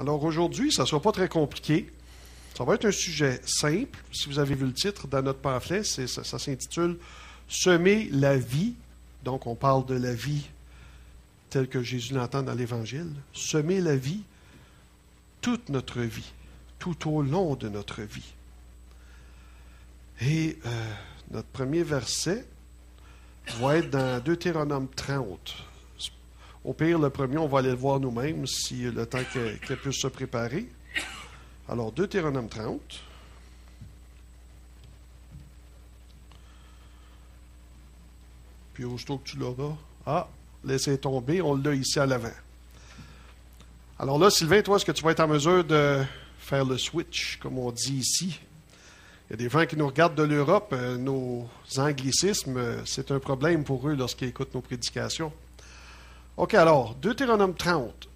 Alors aujourd'hui, ça ne sera pas très compliqué. Ça va être un sujet simple. Si vous avez vu le titre dans notre pamphlet, ça s'intitule « Semer la vie ». Donc, on parle de la vie telle que Jésus l'entend dans l'Évangile. Semer la vie, toute notre vie, tout au long de notre vie. Et notre premier verset va être dans Deutéronome 30. Au pire, le premier, on va aller le voir nous-mêmes si le temps qu'elle puisse se préparer. Alors, Deutéronome 30. Puis, aussitôt que tu l'auras, laissez tomber, on l'a ici à l'avant. Alors là, Sylvain, toi, est-ce que tu vas être en mesure de faire le switch, comme on dit ici? Il y a des gens qui nous regardent de l'Europe, nos anglicismes, c'est un problème pour eux lorsqu'ils écoutent nos prédications. OK, alors, Deutéronome 30.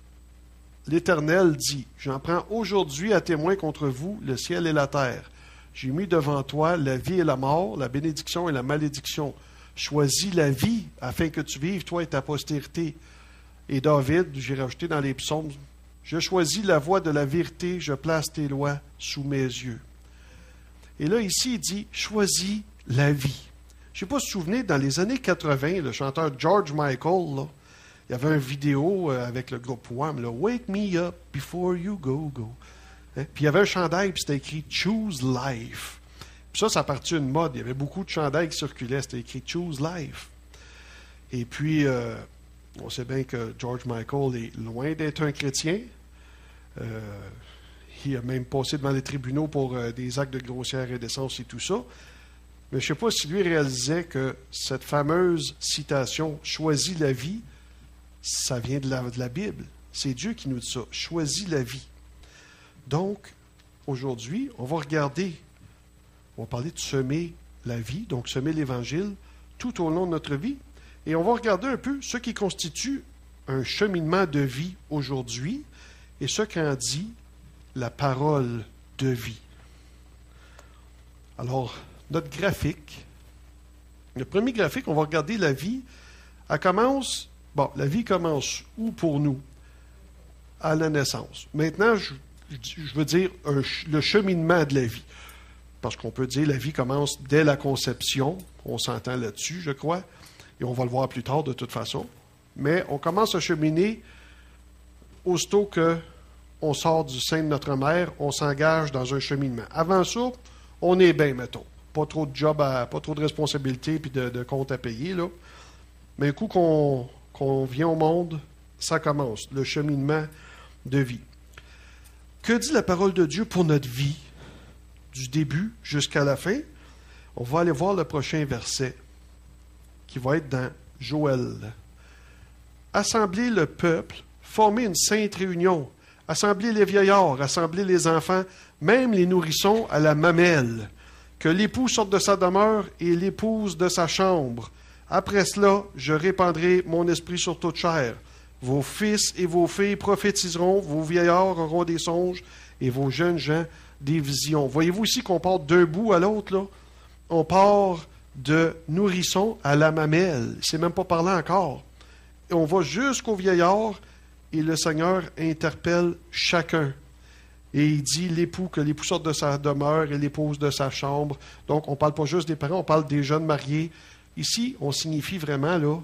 L'Éternel dit, « J'en prends aujourd'hui à témoin contre vous le ciel et la terre. J'ai mis devant toi la vie et la mort, la bénédiction et la malédiction. Choisis la vie afin que tu vives, toi et ta postérité. » Et David, j'ai rajouté dans les psaumes, « Je choisis la voie de la vérité, je place tes lois sous mes yeux. » Et là, ici, il dit, « Choisis la vie. » Je ne sais pas si vous vous souvenez, dans les années 80, le chanteur George Michael, là, il y avait une vidéo avec le groupe Wham, là, « Wake me up before you go, go. » Hein? Puis il y avait un chandail, puis c'était écrit « Choose life ». Puis ça a parti une mode. Il y avait beaucoup de chandails qui circulaient, c'était écrit « Choose life ». Et puis, on sait bien que George Michael est loin d'être un chrétien. Il a même passé devant les tribunaux pour des actes de grossière indécence et tout ça. Mais je ne sais pas si lui réalisait que cette fameuse citation « Choisis la vie », ça vient de la Bible. C'est Dieu qui nous dit ça. « Choisis la vie ». Donc, aujourd'hui, on va regarder, on va parler de semer la vie, donc semer l'Évangile tout au long de notre vie. Et on va regarder un peu ce qui constitue un cheminement de vie aujourd'hui et ce qu'en dit la parole de vie. Alors, notre graphique, le premier graphique, on va regarder la vie. La vie commence où pour nous? À la naissance. Maintenant, je veux dire le cheminement de la vie. Parce qu'on peut dire la vie commence dès la conception. On s'entend là-dessus, je crois. Et on va le voir plus tard de toute façon. Mais on commence à cheminer aussitôt qu'on sort du sein de notre mère, on s'engage dans un cheminement. Avant ça, on est bien, mettons. Pas trop de job, pas trop de responsabilités puis de comptes à payer, là. Mais un coup qu'on vient au monde, ça commence, le cheminement de vie. Que dit la parole de Dieu pour notre vie, du début jusqu'à la fin? On va aller voir le prochain verset, qui va être dans Joël. Assemblez le peuple, formez une sainte réunion, assemblez les vieillards, assemblez les enfants, même les nourrissons à la mamelle, que l'époux sorte de sa demeure et l'épouse de sa chambre. Après cela, je répandrai mon esprit sur toute chair. Vos fils et vos filles prophétiseront, vos vieillards auront des songes et vos jeunes gens des visions. Voyez-vous ici qu'on part d'un bout à l'autre, là? On part de nourrisson à la mamelle. C'est même pas parlé encore. Et on va jusqu'au vieillard et le Seigneur interpelle chacun. Et il dit que l'époux sorte de sa demeure et l'épouse de sa chambre. Donc, on ne parle pas juste des parents, on parle des jeunes mariés. Ici, on signifie vraiment là,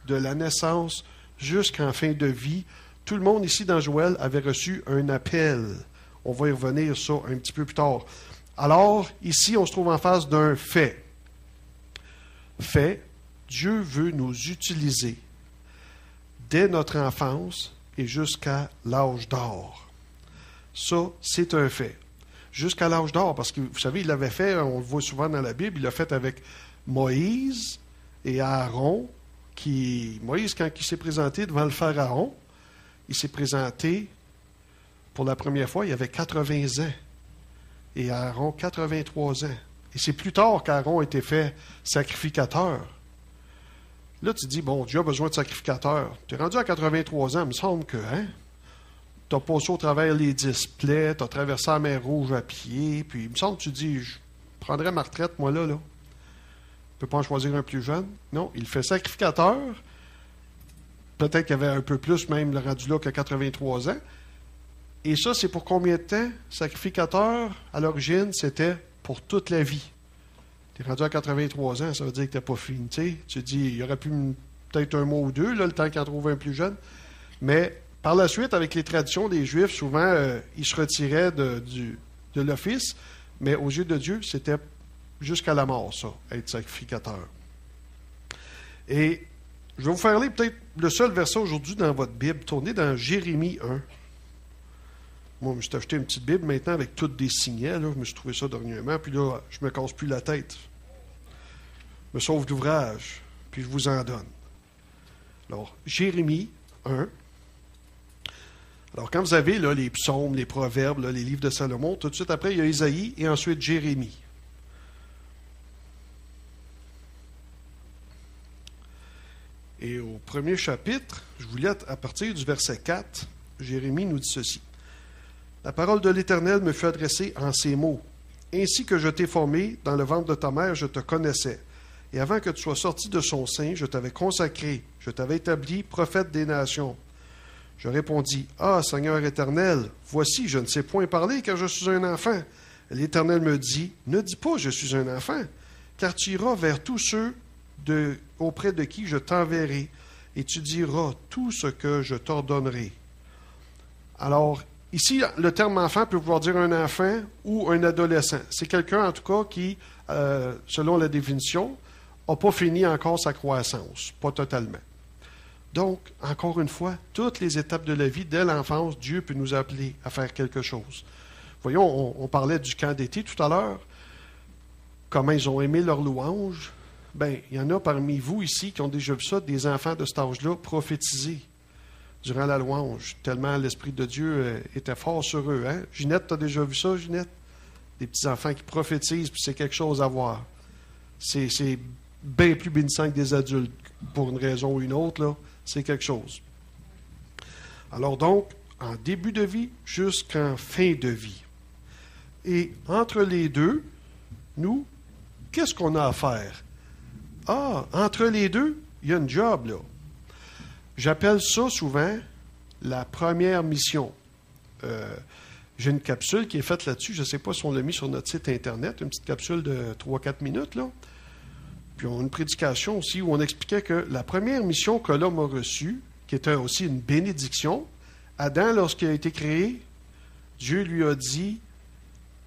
de la naissance jusqu'en fin de vie. Tout le monde ici dans Joël avait reçu un appel. On va y revenir ça un petit peu plus tard. Alors, ici, on se trouve en face d'un fait. Fait, Dieu veut nous utiliser dès notre enfance et jusqu'à l'âge d'or. Ça, c'est un fait. Jusqu'à l'âge d'or, parce que, vous savez, il l'avait fait, on le voit souvent dans la Bible, il l'a fait avec Moïse et Aaron. Moïse, quand il s'est présenté devant le pharaon, il s'est présenté pour la première fois, il avait 80 ans. Et Aaron, 83 ans. Et c'est plus tard qu'Aaron a été fait sacrificateur. Là, tu dis, bon, Dieu a besoin de sacrificateur. Tu es rendu à 83 ans, il me semble que, tu as passé au travers les 10 plaies, tu as traversé la mer Rouge à pied, puis il me semble que tu dis, je prendrais ma retraite, moi, là. Je ne peux pas en choisir un plus jeune. Non, il fait sacrificateur. Peut-être qu'il y avait un peu plus, même, le rendu là, que 83 ans. Et ça, c'est pour combien de temps? Sacrificateur, à l'origine, c'était pour toute la vie. Tu es rendu à 83 ans, ça veut dire que tu n'as pas fini. Tu te dis, il y aurait pu peut-être un mois ou deux, là, le temps qu'il en trouve un plus jeune. Mais par la suite, avec les traditions des Juifs, souvent, ils se retiraient de l'office, mais aux yeux de Dieu, c'était jusqu'à la mort, ça, être sacrificateur. Et je vais vous faire lire peut-être le seul verset aujourd'hui dans votre Bible. Tournez dans Jérémie 1. Moi, je me suis acheté une petite Bible maintenant avec toutes des signets. Là. Je me suis trouvé ça dernièrement. Puis là, je me casse plus la tête. Je me sauve d'ouvrage. Puis je vous en donne. Alors, Jérémie 1. Alors, quand vous avez là, les psaumes, les proverbes, là, les livres de Salomon, tout de suite après, il y a Isaïe et ensuite Jérémie. Et au premier chapitre, je vous lis à partir du verset 4, Jérémie nous dit ceci. La parole de l'Éternel me fut adressée en ces mots. Ainsi que je t'ai formé dans le ventre de ta mère, je te connaissais. Et avant que tu sois sorti de son sein, je t'avais consacré, je t'avais établi prophète des nations. Je répondis, ah, Seigneur éternel, voici, je ne sais point parler, car je suis un enfant. L'Éternel me dit, ne dis pas, je suis un enfant, car tu iras vers tous ceux auprès de qui je t'enverrai, et tu diras tout ce que je t'ordonnerai. Alors, ici, le terme enfant peut vouloir dire un enfant ou un adolescent. C'est quelqu'un, en tout cas, qui, selon la définition, n'a pas fini encore sa croissance, pas totalement. Donc, encore une fois, toutes les étapes de la vie, dès l'enfance, Dieu peut nous appeler à faire quelque chose. Voyons, on parlait du camp d'été tout à l'heure. Comment ils ont aimé leur louange. Bien, il y en a parmi vous ici qui ont déjà vu ça, des enfants de cet âge-là prophétiser durant la louange, tellement l'Esprit de Dieu était fort sur eux. Hein? Ginette, tu as déjà vu ça, Ginette? Des petits-enfants qui prophétisent, puis c'est quelque chose à voir. C'est bien plus bénissant que des adultes, pour une raison ou une autre, là. C'est quelque chose. Alors donc, en début de vie jusqu'en fin de vie. Et entre les deux, nous, qu'est-ce qu'on a à faire? Ah, entre les deux, il y a une job, là. J'appelle ça souvent la première mission. J'ai une capsule qui est faite là-dessus. Je ne sais pas si on l'a mis sur notre site Internet, une petite capsule de 3-4 minutes, là. Puis on a une prédication aussi où on expliquait que la première mission que l'homme a reçue, qui était aussi une bénédiction, Adam, lorsqu'il a été créé, Dieu lui a dit,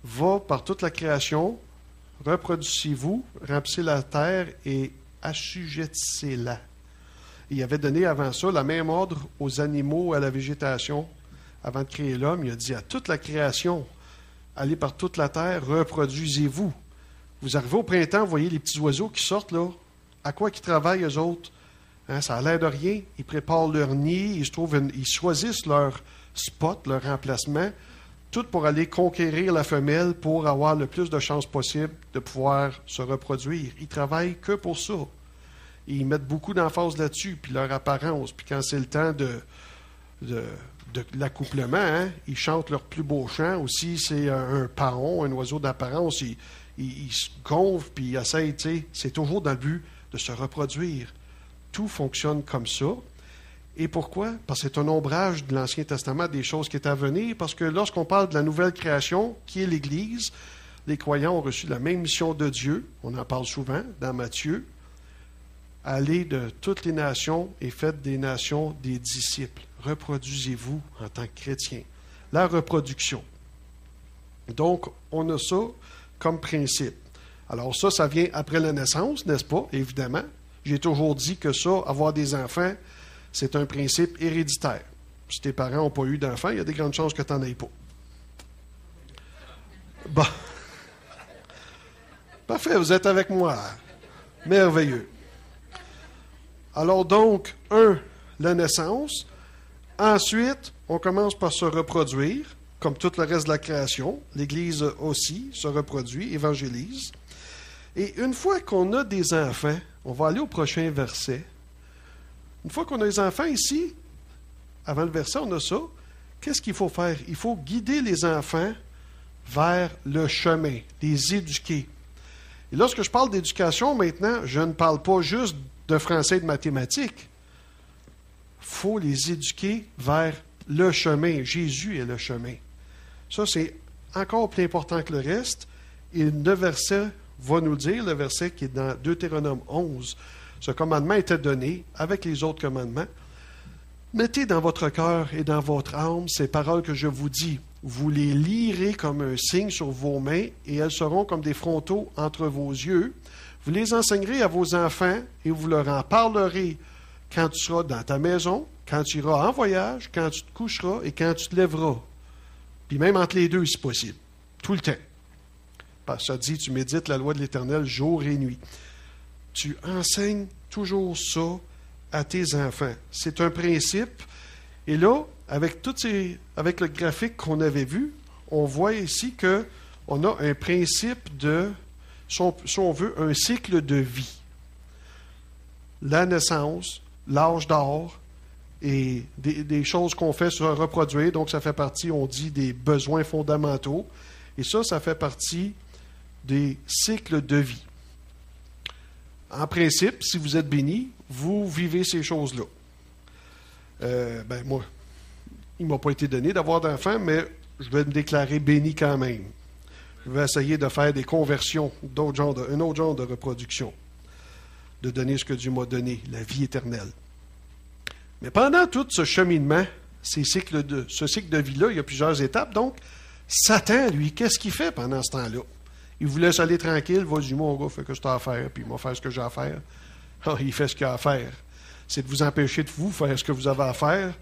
va par toute la création, reproduisez-vous, remplissez la terre et assujettissez-la. Il avait donné avant ça la même ordre aux animaux, à la végétation, avant de créer l'homme. Il a dit à toute la création, allez par toute la terre, reproduisez-vous. Vous arrivez au printemps, vous voyez les petits oiseaux qui sortent, là. À quoi qu'ils travaillent, eux autres? Hein, ça a l'air de rien. Ils préparent leur nid, ils choisissent leur spot, leur emplacement, tout pour aller conquérir la femelle pour avoir le plus de chances possible de pouvoir se reproduire. Ils travaillent que pour ça. Et ils mettent beaucoup d'emphase là-dessus, puis leur apparence. Puis quand c'est le temps de l'accouplement, hein, ils chantent leur plus beau chant. Aussi, c'est un paon, un oiseau d'apparence. Il se gonfle, puis il essaie, tu sais, c'est toujours dans le but de se reproduire. Tout fonctionne comme ça. Et pourquoi? Parce que c'est un ombrage de l'Ancien Testament des choses qui étaient à venir, parce que lorsqu'on parle de la nouvelle création, qui est l'Église, les croyants ont reçu la même mission de Dieu, on en parle souvent dans Matthieu, allez de toutes les nations et faites des nations des disciples. Reproduisez-vous en tant que chrétiens. La reproduction. Donc, on a ça comme principe. Alors ça vient après la naissance, n'est-ce pas? Évidemment. J'ai toujours dit que ça, avoir des enfants, c'est un principe héréditaire. Si tes parents n'ont pas eu d'enfants, il y a des grandes chances que tu n'en aies pas. Bon. Parfait, vous êtes avec moi. Merveilleux. Alors donc, la naissance. Ensuite, on commence par se reproduire, comme tout le reste de la création. L'Église aussi se reproduit, évangélise. Et une fois qu'on a des enfants, on va aller au prochain verset. Une fois qu'on a des enfants ici, avant le verset, on a ça. Qu'est-ce qu'il faut faire? Il faut guider les enfants vers le chemin, les éduquer. Et lorsque je parle d'éducation maintenant, je ne parle pas juste de français et de mathématiques. Il faut les éduquer vers le chemin. Jésus est le chemin. Ça, c'est encore plus important que le reste. Et le verset va nous le dire, le verset qui est dans Deutéronome 11. Ce commandement était donné avec les autres commandements. Mettez dans votre cœur et dans votre âme ces paroles que je vous dis. Vous les lirez comme un signe sur vos mains et elles seront comme des frontaux entre vos yeux. Vous les enseignerez à vos enfants et vous leur en parlerez quand tu seras dans ta maison, quand tu iras en voyage, quand tu te coucheras et quand tu te lèveras. Puis même entre les deux, si possible. Tout le temps. Parce que ça dit, tu médites la loi de l'Éternel jour et nuit. Tu enseignes toujours ça à tes enfants. C'est un principe. Et là, avec le graphique qu'on avait vu, on voit ici qu'on a un principe de, si on veut, un cycle de vie. La naissance, l'âge d'or et des choses qu'on fait se reproduire. Donc, ça fait partie, on dit, des besoins fondamentaux. Et ça fait partie des cycles de vie. En principe, si vous êtes béni, vous vivez ces choses-là. Moi, il ne m'a pas été donné d'avoir d'enfants, mais je vais me déclarer béni quand même. Je vais essayer de faire des conversions, un autre genre de reproduction, de donner ce que Dieu m'a donné, la vie éternelle. Mais pendant tout ce cheminement, ce cycle de vie-là, il y a plusieurs étapes. Donc, Satan, lui, qu'est-ce qu'il fait pendant ce temps-là? Il vous laisse aller tranquille, vas-y, mon gars, fais ce que tu as à faire, puis il va faire ce que j'ai à faire. Ah, il fait ce qu'il a à faire. C'est de vous empêcher de vous faire ce que vous avez à faire.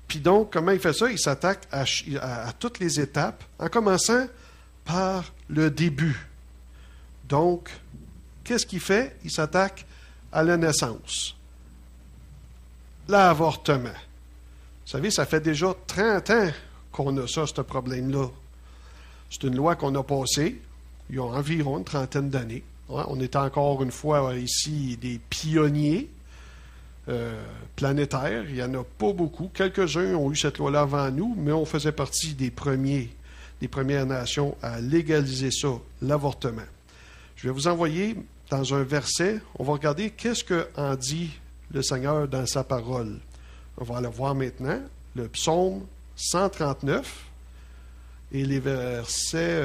Puis donc, comment il fait ça? Il s'attaque à toutes les étapes, en commençant par le début. Donc, qu'est-ce qu'il fait? Il s'attaque à la naissance. L'avortement. Vous savez, ça fait déjà 30 ans qu'on a ça, ce problème-là. C'est une loi qu'on a passée il y a environ une trentaine d'années. Ouais, on était encore une fois ici des pionniers planétaires. Il n'y en a pas beaucoup. Quelques-uns ont eu cette loi-là avant nous, mais on faisait partie des premières nations à légaliser ça, l'avortement. Je vais vous envoyer dans un verset, on va regarder qu'est-ce qu'en dit le Seigneur dans sa parole. On va le voir maintenant, le psaume 139. Et les versets,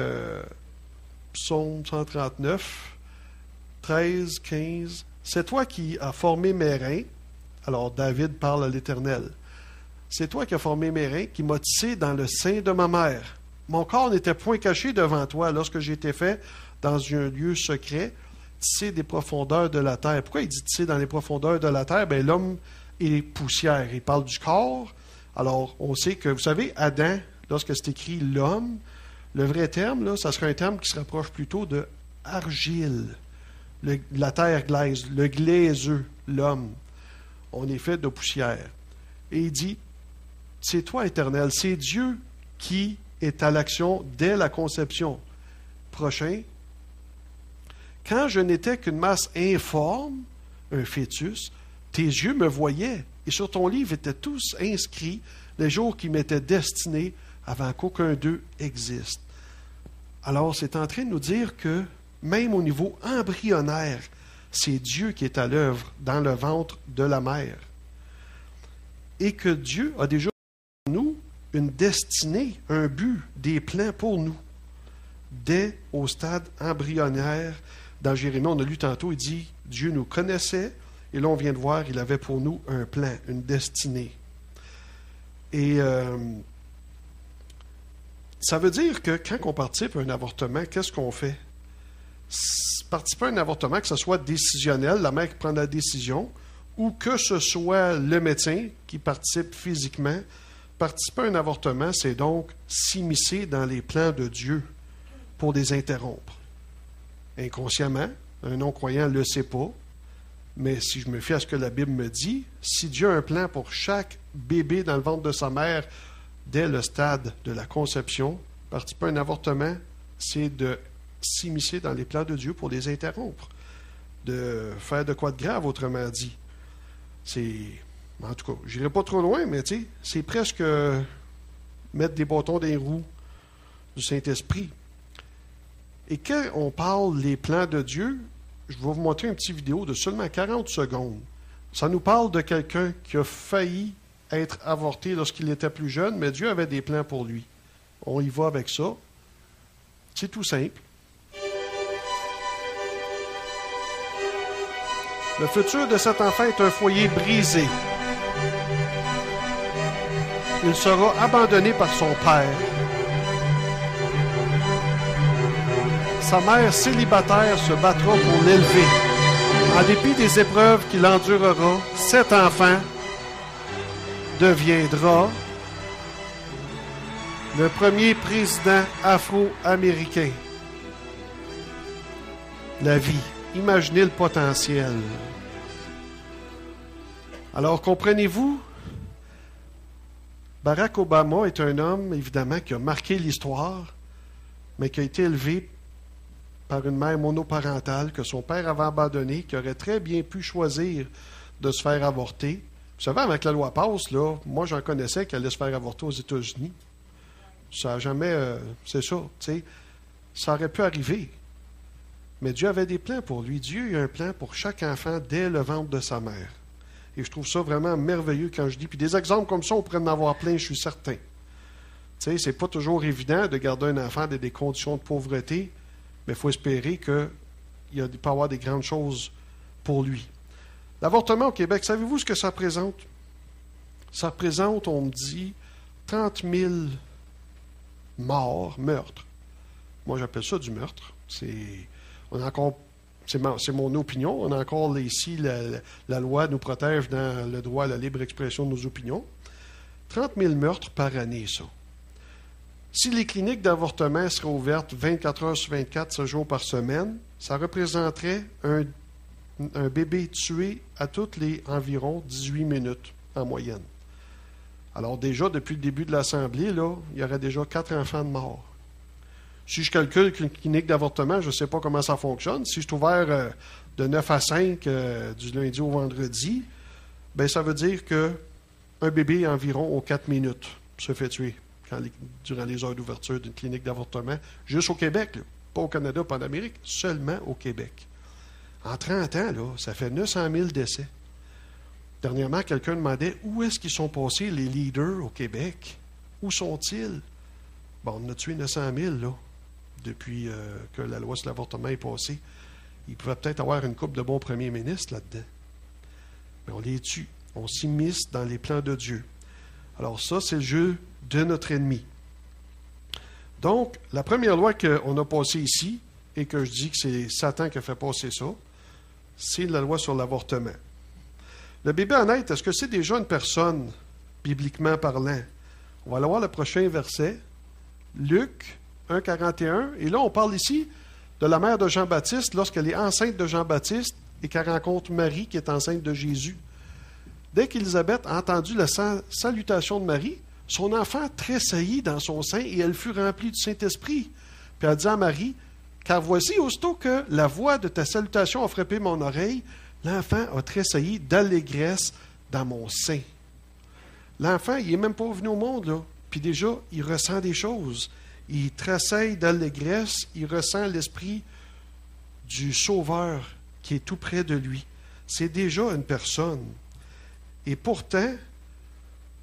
psaume 139, 13, 15. C'est toi qui as formé mes reins. Alors David parle à l'Éternel. C'est toi qui as formé mes reins, qui m'as tissé dans le sein de ma mère. Mon corps n'était point caché devant toi lorsque j'ai été fait dans un lieu secret, tissé des profondeurs de la terre. Pourquoi il dit tissé dans les profondeurs de la terre? Bien, l'homme est poussière. Il parle du corps. Alors, on sait que, vous savez, Adam, lorsque c'est écrit l'homme, le vrai terme, là, ça serait un terme qui se rapproche plutôt de argile, la terre glaise, le glaiseux, l'homme. On est fait de poussière. Et il dit, c'est toi, Éternel, c'est Dieu qui est à l'action dès la conception. Prochain. Quand je n'étais qu'une masse informe, un fœtus, tes yeux me voyaient, et sur ton livre étaient tous inscrits les jours qui m'étaient destinés avant qu'aucun d'eux existe. Alors, c'est en train de nous dire que, même au niveau embryonnaire, c'est Dieu qui est à l'œuvre dans le ventre de la mère. Et que Dieu a déjà pour nous une destinée, un but, des plans pour nous. Dès au stade embryonnaire, dans Jérémie, on a lu tantôt, il dit, Dieu nous connaissait, et là on vient de voir, il avait pour nous un plan, une destinée. Et ça veut dire que quand on participe à un avortement, qu'est-ce qu'on fait? Participer à un avortement, que ce soit décisionnel, la mère qui prend la décision, ou que ce soit le médecin qui participe physiquement, participer à un avortement, c'est donc s'immiscer dans les plans de Dieu pour les interrompre. Inconsciemment, un non-croyant ne le sait pas, mais si je me fie à ce que la Bible me dit, si Dieu a un plan pour chaque bébé dans le ventre de sa mère dès le stade de la conception, participer à un avortement, c'est de s'immiscer dans les plans de Dieu pour les interrompre, de faire de quoi de grave, autrement dit. En tout cas, je n'irai pas trop loin, mais tu sais, c'est presque mettre des bâtons dans les roues du Saint-Esprit. Et quand on parle des plans de Dieu, je vais vous montrer une petite vidéo de seulement 40 secondes. Ça nous parle de quelqu'un qui a failli être avorté lorsqu'il était plus jeune, mais Dieu avait des plans pour lui. On y va avec ça. C'est tout simple. Le futur de cet enfant est un foyer brisé. Il sera abandonné par son père. Sa mère célibataire se battra pour l'élever. En dépit des épreuves qu'il endurera, cet enfant deviendra le premier président afro-américain. La vie. Imaginez le potentiel. Alors, comprenez-vous, Barack Obama est un homme, évidemment, qui a marqué l'histoire, mais qui a été élevé par une mère monoparentale que son père avait abandonnée, qui aurait très bien pu choisir de se faire avorter. Vous savez, avec la loi passe, là, moi, j'en connaissais qui allait se faire avorter aux États-Unis. Ça n'a jamais... c'est ça, tu sais. Ça aurait pu arriver. Mais Dieu avait des plans pour lui. Dieu a un plan pour chaque enfant dès le ventre de sa mère. Et je trouve ça vraiment merveilleux quand je dis. Puis des exemples comme ça, on pourrait en avoir plein, je suis certain. Tu sais, c'est pas toujours évident de garder un enfant dans des conditions de pauvreté, mais il faut espérer qu'il peut y avoir des grandes choses pour lui. L'avortement au Québec, savez-vous ce que ça représente? Ça représente, on me dit, 30 000 morts, meurtres. Moi, j'appelle ça du meurtre. C'est mon opinion. On a encore ici, la loi nous protège dans le droit à la libre expression de nos opinions. 30 000 meurtres par année, ça. Si les cliniques d'avortement seraient ouvertes 24 heures sur 24, 7 jours par semaine, ça représenterait un bébé tué à toutes les environ 18 minutes en moyenne. Alors déjà, depuis le début de l'Assemblée, là, il y aurait déjà 4 enfants de mort. Si je calcule qu'une clinique d'avortement, je ne sais pas comment ça fonctionne. Si je suis ouvert de 9 à 5 du lundi au vendredi, bien, ça veut dire qu'un bébé environ aux 4 minutes se fait tuer durant les heures d'ouverture d'une clinique d'avortement, juste au Québec, là. Pas au Canada, pas en Amérique, seulement au Québec. En 30 ans, là, ça fait 900 000 décès. Dernièrement, quelqu'un demandait où est-ce qu'ils sont passés les leaders au Québec? Où sont-ils? Bon, on a tué 900 000, là, depuis que la loi sur l'avortement est passée. Il pouvait peut-être avoir une couple de bons premiers ministres là-dedans. Mais on les tue. On s'immisce dans les plans de Dieu. Alors ça, c'est le jeu de notre ennemi. Donc, la première loi qu'on a passée ici, et que je dis que c'est Satan qui a fait passer ça, c'est la loi sur l'avortement. Le bébé en être, est-ce que c'est déjà une personne, bibliquement parlant? On va aller voir le prochain verset, Luc 1, 41. Et là, on parle ici de la mère de Jean-Baptiste lorsqu'elle est enceinte de Jean-Baptiste et qu'elle rencontre Marie qui est enceinte de Jésus. Dès qu'Élisabeth a entendu la salutation de Marie, son enfant tressaillit dans son sein et elle fut remplie du Saint-Esprit. Puis elle dit à Marie, « Car voici, aussitôt que la voix de ta salutation a frappé mon oreille, l'enfant a tressailli d'allégresse dans mon sein. » L'enfant, il n'est même pas venu au monde, là. Puis déjà, il ressent des choses. Il tressaille d'allégresse, il ressent l'esprit du Sauveur qui est tout près de lui. C'est déjà une personne. Et pourtant,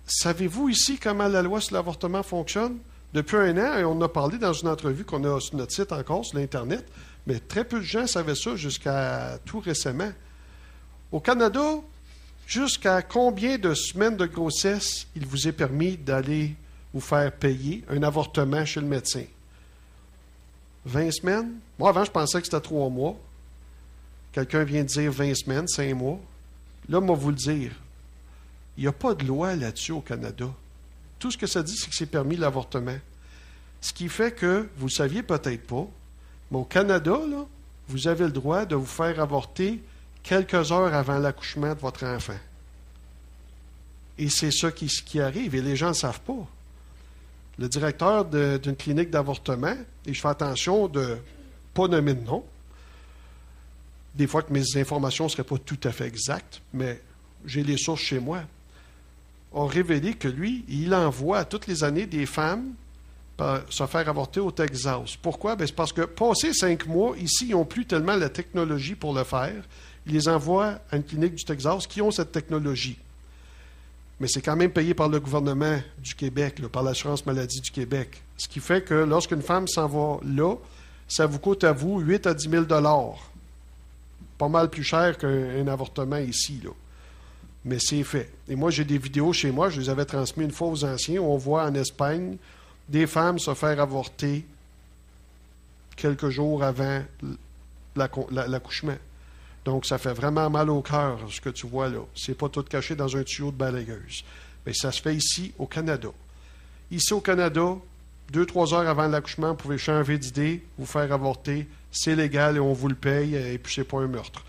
savez-vous ici comment la loi sur l'avortement fonctionne? Depuis un an, et on en a parlé dans une entrevue qu'on a sur notre site encore, sur l'Internet, mais très peu de gens savaient ça jusqu'à tout récemment. Au Canada, jusqu'à combien de semaines de grossesse il vous est permis d'aller vous faire payer un avortement chez le médecin? 20 semaines? Moi, avant, je pensais que c'était 3 mois. Quelqu'un vient de dire 20 semaines, 5 mois. Là, moi, vous le dire. Il n'y a pas de loi là-dessus au Canada. Tout ce que ça dit, c'est que c'est permis l'avortement. Ce qui fait que, vous ne le saviez peut-être pas, mais au Canada, là, vous avez le droit de vous faire avorter quelques heures avant l'accouchement de votre enfant. Et c'est ça qui arrive, et les gens ne le savent pas. Le directeur d'une clinique d'avortement, et je fais attention de ne pas nommer de nom, des fois que mes informations ne seraient pas tout à fait exactes, mais j'ai les sources chez moi, ont révélé que lui, il envoie toutes les années des femmes se faire avorter au Texas. Pourquoi? Bien, c'est parce que passé 5 mois, ici, ils n'ont plus tellement la technologie pour le faire. Ils les envoient à une clinique du Texas qui ont cette technologie. Mais c'est quand même payé par le gouvernement du Québec, là, par l'assurance maladie du Québec. Ce qui fait que lorsqu'une femme s'en va là, ça vous coûte à vous 8 à 10 000 $. Pas mal plus cher qu'un avortement ici, là. Mais c'est fait. Et moi, j'ai des vidéos chez moi, je les avais transmises une fois aux anciens, où on voit en Espagne des femmes se faire avorter quelques jours avant l'accouchement. Donc, ça fait vraiment mal au cœur, ce que tu vois là. C'est pas tout caché dans un tuyau de balayeuse. Mais ça se fait ici, au Canada. Ici, au Canada, 2-3 heures avant l'accouchement, vous pouvez changer d'idée, vous faire avorter. C'est légal et on vous le paye, et puis c'est pas un meurtre.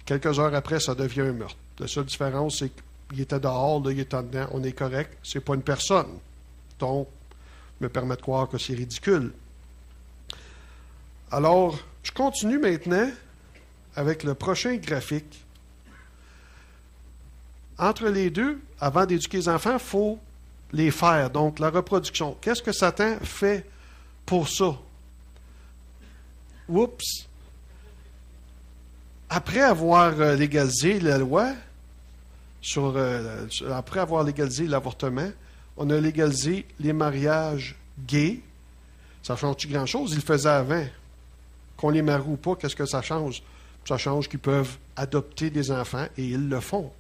Quelques heures après, ça devient un meurtre. La seule différence, c'est qu'il était dehors, là, il était dedans, on est correct. C'est pas une personne. Donc, me permet de croire que c'est ridicule. Alors, je continue maintenant avec le prochain graphique. Entre les deux, avant d'éduquer les enfants, il faut les faire. Donc, la reproduction. Qu'est-ce que Satan fait pour ça? Oups! Après avoir légalisé la loi, après avoir légalisé l'avortement, on a légalisé les mariages gays. Ça change-tu grand-chose? Ils le faisaient avant. Qu'on les marie ou pas, qu'est-ce que ça change? Ça change qu'ils peuvent adopter des enfants et ils le font.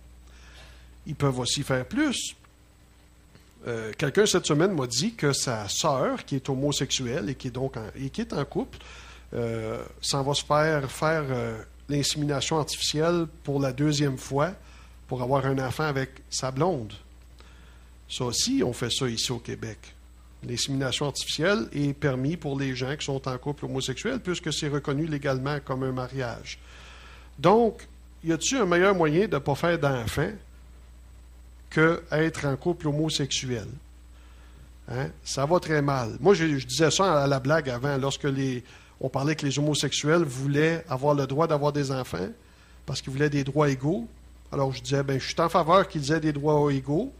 Ils peuvent aussi faire plus. Quelqu'un cette semaine m'a dit que sa sœur, qui est homosexuelle et qui est en couple, s'en va se faire l'insémination artificielle pour la 2e fois pour avoir un enfant avec sa blonde. Ça aussi, on fait ça ici au Québec. L'insémination artificielle est permise pour les gens qui sont en couple homosexuel puisque c'est reconnu légalement comme un mariage. Donc, y a-t-il un meilleur moyen de ne pas faire d'enfant qu'être en couple homosexuel? Hein? Ça va très mal. Moi, je disais ça à la blague avant, lorsque on parlait que les homosexuels voulaient avoir le droit d'avoir des enfants parce qu'ils voulaient des droits égaux. Alors, je disais, je suis en faveur qu'ils aient des droits égaux.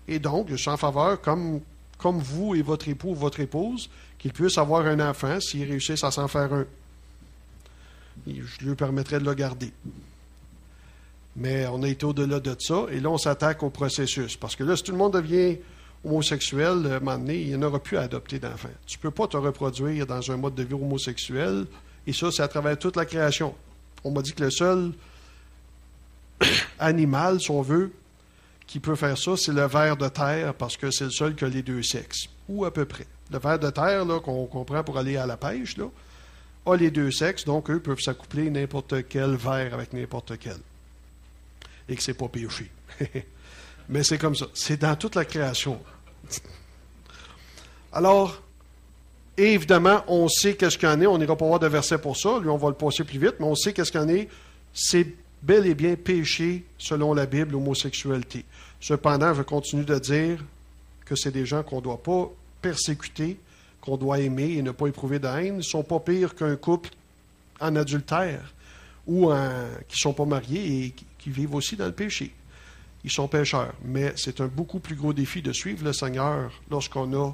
Et donc, je suis en faveur, comme vous et votre époux ou votre épouse, qu'ils puissent avoir un enfant s'ils réussissent à s'en faire un. Et je lui permettrais de le garder. Mais on a été au-delà de ça, et là, on s'attaque au processus. Parce que là, si tout le monde devient homosexuel, à un moment donné, il n'y en aura plus à adopter d'enfants. Tu ne peux pas te reproduire dans un mode de vie homosexuel, et ça, c'est à travers toute la création. On m'a dit que le seul animal, si on veut, qui peut faire ça, c'est le ver de terre, parce que c'est le seul qui a les 2 sexes, ou à peu près. Le ver de terre, là, qu'on prend pour aller à la pêche, là, a les 2 sexes, donc eux peuvent s'accoupler n'importe quel ver avec n'importe quel. Et que c'est pas péché. Mais c'est comme ça. C'est dans toute la création. Alors, évidemment, on sait qu'est-ce qu'il y en est. On n'ira pas voir de verset pour ça. Lui, on va le passer plus vite, mais on sait qu'est-ce qu'il y en est. C'est bel et bien péché, selon la Bible, l'homosexualité. Cependant, je continue de dire que c'est des gens qu'on ne doit pas persécuter, qu'on doit aimer et ne pas éprouver de haine. Ils ne sont pas pires qu'un couple en adultère ou qui ne sont pas mariés et qui vivent aussi dans le péché. Ils sont pécheurs. Mais c'est un beaucoup plus gros défi de suivre le Seigneur lorsqu'on a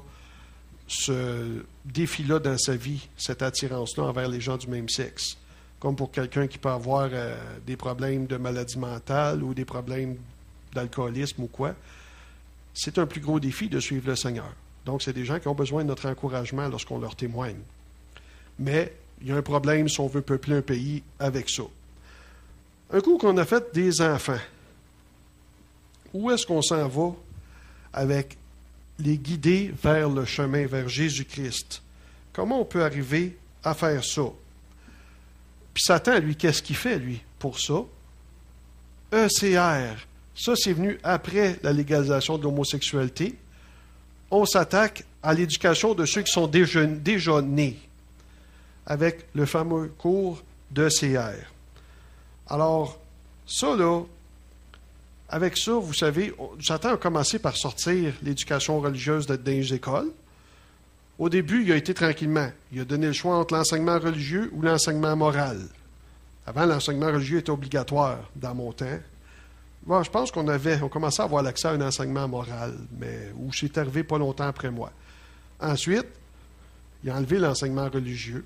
ce défi-là dans sa vie, cette attirance-là envers les gens du même sexe. Comme pour quelqu'un qui peut avoir des problèmes de maladie mentale ou des problèmes d'alcoolisme ou quoi. C'est un plus gros défi de suivre le Seigneur. Donc, c'est des gens qui ont besoin de notre encouragement lorsqu'on leur témoigne. Mais il y a un problème si on veut peupler un pays avec ça. Un coup qu'on a fait des enfants, où est-ce qu'on s'en va avec les guider vers le chemin, vers Jésus-Christ? Comment on peut arriver à faire ça? Puis Satan, lui, qu'est-ce qu'il fait, lui, pour ça? ECR. Ça, c'est venu après la légalisation de l'homosexualité. On s'attaque à l'éducation de ceux qui sont déjà nés, avec le fameux cours d'ECR. Alors, ça, là, avec ça, vous savez, Satan a commencé par sortir l'éducation religieuse dans les écoles. Au début, il a été tranquillement. Il a donné le choix entre l'enseignement religieux ou l'enseignement moral. Avant, l'enseignement religieux était obligatoire dans mon temps. Bon, je pense qu'on commençait à avoir l'accès à un enseignement moral, mais où c'est arrivé pas longtemps après moi. Ensuite, il a enlevé l'enseignement religieux.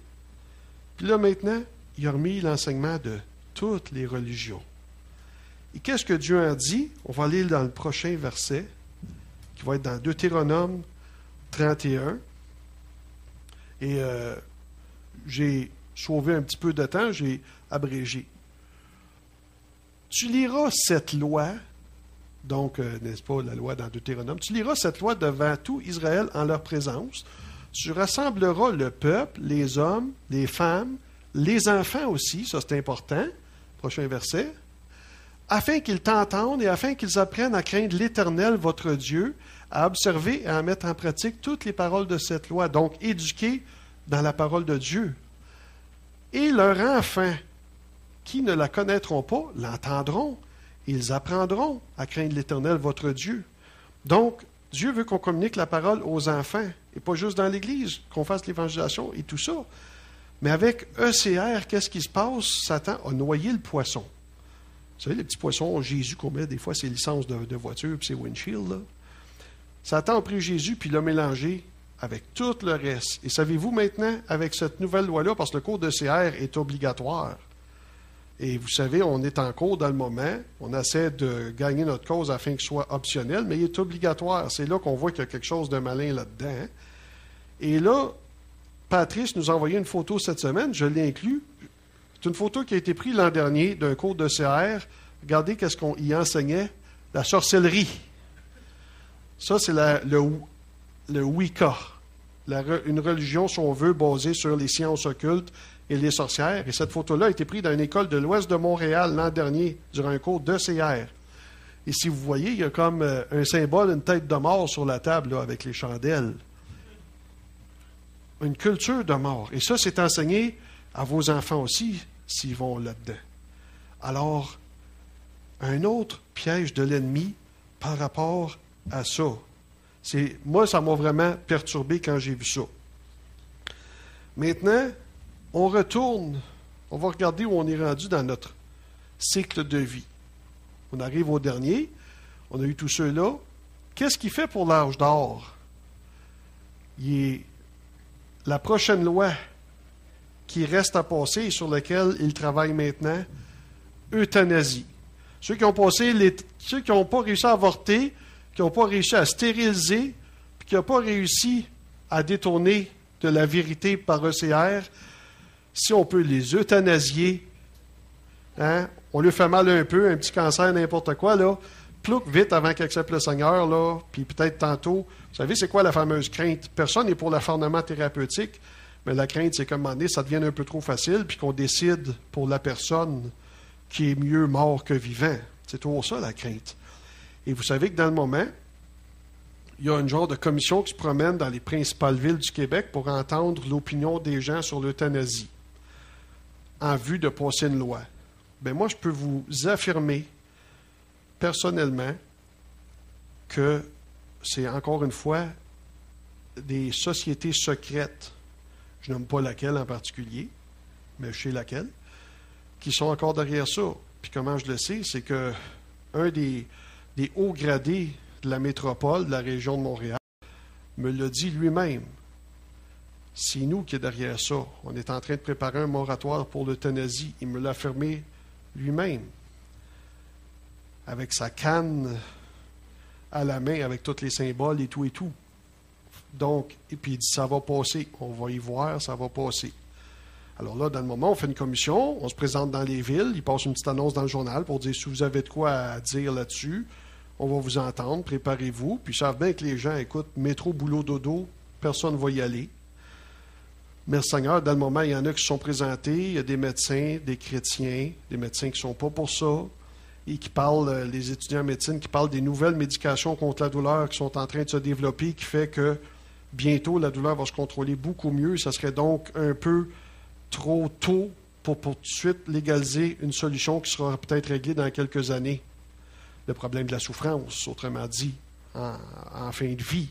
Puis là, maintenant, il a remis l'enseignement de toutes les religions. Et qu'est-ce que Dieu en dit? On va aller dans le prochain verset, qui va être dans Deutéronome 31. Et j'ai sauvé un petit peu de temps, j'ai abrégé. Tu liras cette loi, donc, n'est-ce pas, la loi dans Deutéronome, tu liras cette loi devant tout Israël en leur présence. Tu rassembleras le peuple, les hommes, les femmes, les enfants aussi, ça c'est important, prochain verset, afin qu'ils t'entendent et afin qu'ils apprennent à craindre l'Éternel, votre Dieu, à observer et à mettre en pratique toutes les paroles de cette loi. Donc, éduquer dans la parole de Dieu. Et leurs enfants, qui ne la connaîtront pas, l'entendront. Ils apprendront à craindre l'Éternel, votre Dieu. Donc, Dieu veut qu'on communique la parole aux enfants, et pas juste dans l'Église, qu'on fasse l'évangélisation et tout ça. Mais avec ECR, qu'est-ce qui se passe? Satan a noyé le poisson. Vous savez, les petits poissons, Jésus qu'on met, des fois, c'est licence de voiture, puis c'est windshield, là. Satan a pris Jésus, puis l'a mélangé avec tout le reste. Et savez-vous maintenant, avec cette nouvelle loi-là, parce que le cours d'ECR est obligatoire, et vous savez, on est en cours dans le moment, on essaie de gagner notre cause afin qu'il soit optionnel, mais il est obligatoire. C'est là qu'on voit qu'il y a quelque chose de malin là-dedans. Et là, Patrice nous a envoyé une photo cette semaine, je l'ai inclus. C'est une photo qui a été prise l'an dernier d'un cours de CR. Regardez qu'est-ce qu'on y enseignait. La sorcellerie. Ça, c'est le Wicca. Une religion, si on veut, basée sur les sciences occultes et les sorcières. Et cette photo-là a été prise dans une école de l'Ouest de Montréal l'an dernier, durant un cours de CR. Et si vous voyez, il y a comme un symbole, une tête de mort sur la table, là, avec les chandelles. Une culture de mort. Et ça, c'est enseigné à vos enfants aussi, s'ils vont là-dedans. Alors, un autre piège de l'ennemi par rapport à ça. Moi, ça m'a vraiment perturbé quand j'ai vu ça. Maintenant, on retourne, on va regarder où on est rendu dans notre cycle de vie. On arrive au dernier, on a eu tous ceux-là. Qu'est-ce qu'il fait pour l'âge d'or? La prochaine loi qui reste à passer et sur laquelle il travaille maintenant, euthanasie. Ceux qui ont pas réussi à avorter, qui n'ont pas réussi à stériliser, puis qui n'ont pas réussi à détourner de la vérité par ECR, si on peut les euthanasier, hein, on lui fait mal un peu, un petit cancer, n'importe quoi, là, plouc, vite avant qu'il accepte le Seigneur, là, puis peut-être tantôt. Vous savez, c'est quoi la fameuse crainte? Personne n'est pour l'acharnement thérapeutique, mais la crainte, c'est qu'à un moment donné, ça devienne un peu trop facile, puis qu'on décide pour la personne qui est mieux mort que vivant. C'est toujours ça, la crainte. Et vous savez que dans le moment, il y a une genre de commission qui se promène dans les principales villes du Québec pour entendre l'opinion des gens sur l'euthanasie, en vue de passer une loi. Bien, moi, je peux vous affirmer, personnellement, que c'est encore une fois des sociétés secrètes, je nomme pas laquelle en particulier, mais je sais laquelle, qui sont encore derrière ça. Puis comment je le sais, c'est que un des hauts gradés de la métropole, de la région de Montréal, me l'a dit lui-même. C'est nous qui est derrière ça. On est en train de préparer un moratoire pour l'euthanasie. Il me l'a affirmé lui-même. Avec sa canne à la main, avec tous les symboles et tout et tout. Donc, et puis il dit, ça va passer. On va y voir, ça va passer. Alors là, dans le moment, on fait une commission, on se présente dans les villes, il passe une petite annonce dans le journal pour dire si vous avez de quoi à dire là-dessus, on va vous entendre, préparez-vous. Puis ils savent bien que les gens écoutent métro, boulot, dodo, personne ne va y aller. Mais le Seigneur, dans le moment, il y en a qui se sont présentés, il y a des médecins, des chrétiens, des médecins qui ne sont pas pour ça, et qui parlent, les étudiants en médecine, qui parlent des nouvelles médications contre la douleur qui sont en train de se développer, qui fait que bientôt la douleur va se contrôler beaucoup mieux. Ça serait donc un peu trop tôt pour tout de suite légaliser une solution qui sera peut-être réglée dans quelques années. Le problème de la souffrance, autrement dit, en fin de vie.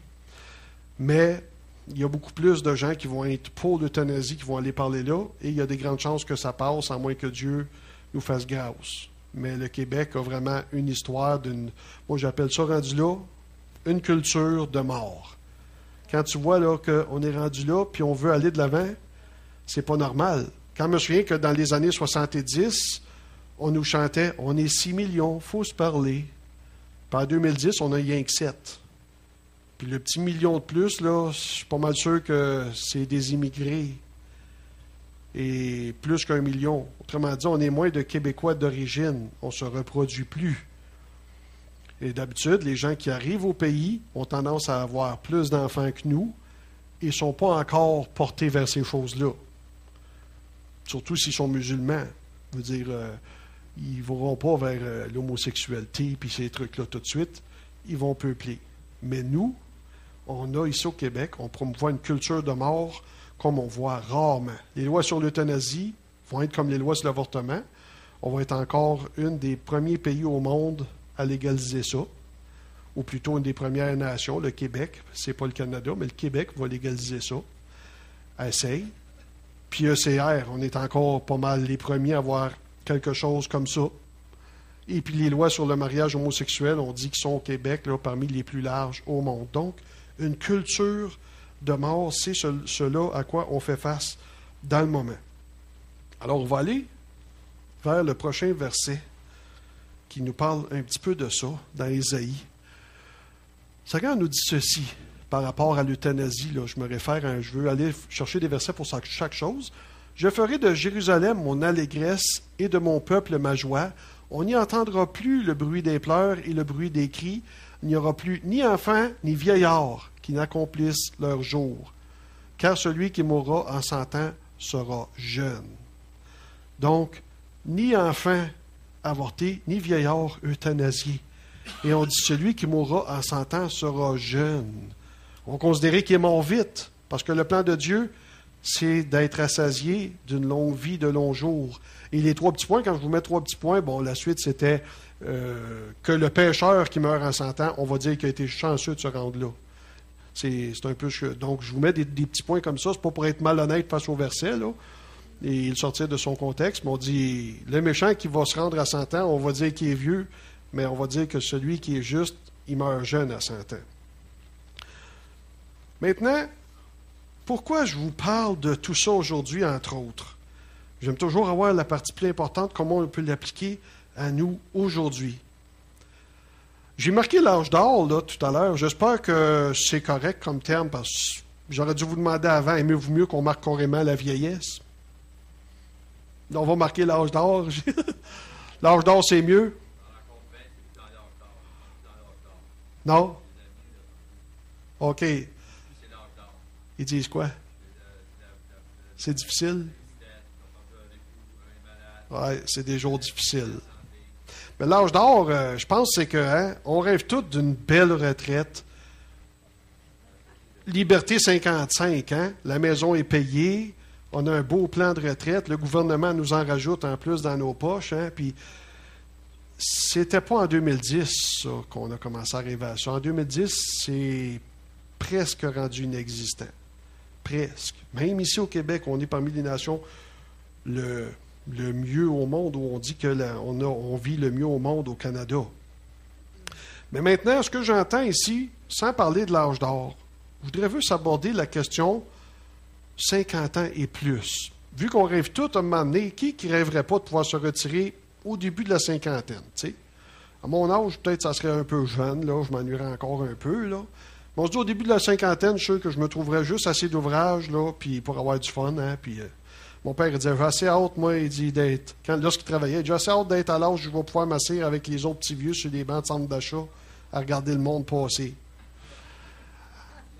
Mais il y a beaucoup plus de gens qui vont être pour l'euthanasie, qui vont aller parler là, et il y a des grandes chances que ça passe, à moins que Dieu nous fasse grâce. Mais le Québec a vraiment une histoire moi j'appelle ça rendu là, une culture de mort. Quand tu vois là qu'on est rendu là, puis on veut aller de l'avant, c'est pas normal. Quand je me souviens que dans les années 70, on nous chantait « On est 6 millions, faut se parler ». Puis en 2010, on a rien que 7. Puis le petit million de plus, là, je suis pas mal sûr que c'est des immigrés. Et plus qu'1 million. Autrement dit, on est moins de Québécois d'origine. On ne se reproduit plus. Et d'habitude, les gens qui arrivent au pays ont tendance à avoir plus d'enfants que nous et ne sont pas encore portés vers ces choses-là. Surtout s'ils sont musulmans. Je veux dire, ils ne vont pas vers l'homosexualité et ces trucs-là tout de suite. Ils vont peupler. Mais nous, on a ici au Québec, on promouvoit une culture de mort comme on voit rarement. Les lois sur l'euthanasie vont être comme les lois sur l'avortement. On va être encore un des premiers pays au monde à légaliser ça, ou plutôt une des premières nations, le Québec. C'est pas le Canada, mais le Québec va légaliser ça. Essaye. Puis ECR, on est encore pas mal les premiers à avoir quelque chose comme ça. Et puis les lois sur le mariage homosexuel, on dit qu'ils sont au Québec là, parmi les plus larges au monde. Donc, une culture de mort, c'est cela à quoi on fait face dans le moment. Alors, on va aller vers le prochain verset qui nous parle un petit peu de ça, dans Ésaïe. Seigneur nous dit ceci par rapport à l'euthanasie. Là, je veux aller chercher des versets pour chaque chose. « Je ferai de Jérusalem mon allégresse et de mon peuple ma joie. On n'y entendra plus le bruit des pleurs et le bruit des cris. Il n'y aura plus ni enfants ni vieillards qui n'accomplissent leur jour. Car celui qui mourra en 100 ans sera jeune. » Donc, ni enfant avorté, ni vieillard euthanasié. Et on dit celui qui mourra en 100 ans sera jeune. On considérait qu'il est mort vite, parce que le plan de Dieu, c'est d'être rassasié d'une longue vie, de longs jours. Et les 3 petits points, quand je vous mets 3 petits points, bon, la suite, c'était que le pécheur qui meurt en 100 ans, on va dire qu'il a été chanceux de se rendre là. C'est un peu... Donc, je vous mets des petits points comme ça. C'est pas pour être malhonnête face au verset, là, et le sortir de son contexte. Mais on dit, le méchant qui va se rendre à 100 ans, on va dire qu'il est vieux, mais on va dire que celui qui est juste, il meurt jeune à 100 ans. Maintenant, pourquoi je vous parle de tout ça aujourd'hui, entre autres? J'aime toujours avoir la partie plus importante, comment on peut l'appliquer à nous aujourd'hui. J'ai marqué l'âge d'or là, tout à l'heure. J'espère que c'est correct comme terme, parce que j'aurais dû vous demander avant, aimez-vous mieux qu'on marque carrément la vieillesse? On va marquer l'âge d'or. L'âge d'or, c'est mieux? Non? OK. Ils disent quoi? C'est difficile? Oui, c'est des jours difficiles. Mais l'âge d'or, je pense, c'est que on rêve tous d'une belle retraite. Liberté 55, hein? La maison est payée, on a un beau plan de retraite, le gouvernement nous en rajoute en plus dans nos poches, hein? Puis c'était pas en 2010 ça, qu'on a commencé à rêver à ça. En 2010, c'est presque rendu inexistant. Presque. Même ici au Québec, on est parmi les nations le mieux au monde, où on dit on vit le mieux au monde au Canada. Mais maintenant, ce que j'entends ici, sans parler de l'âge d'or, je voudrais juste aborder la question 50 ans et plus. Vu qu'on rêve tous à un moment donné, qui ne rêverait pas de pouvoir se retirer au début de la cinquantaine, tu sais? À mon âge, peut-être ça serait un peu jeune, là, je m'ennuierais encore un peu, là. Mais on se dit au début de la cinquantaine, je suis sûr que je me trouverais juste assez d'ouvrages, là, puis pour avoir du fun, hein, puis... Mon père, il disait, j'ai assez hâte, moi, il dit, d'être... Lorsqu'il travaillait, j'ai assez hâte d'être à l'âge où je vais pouvoir m'asseoir avec les autres petits vieux sur des bancs de centre d'achat à regarder le monde passer.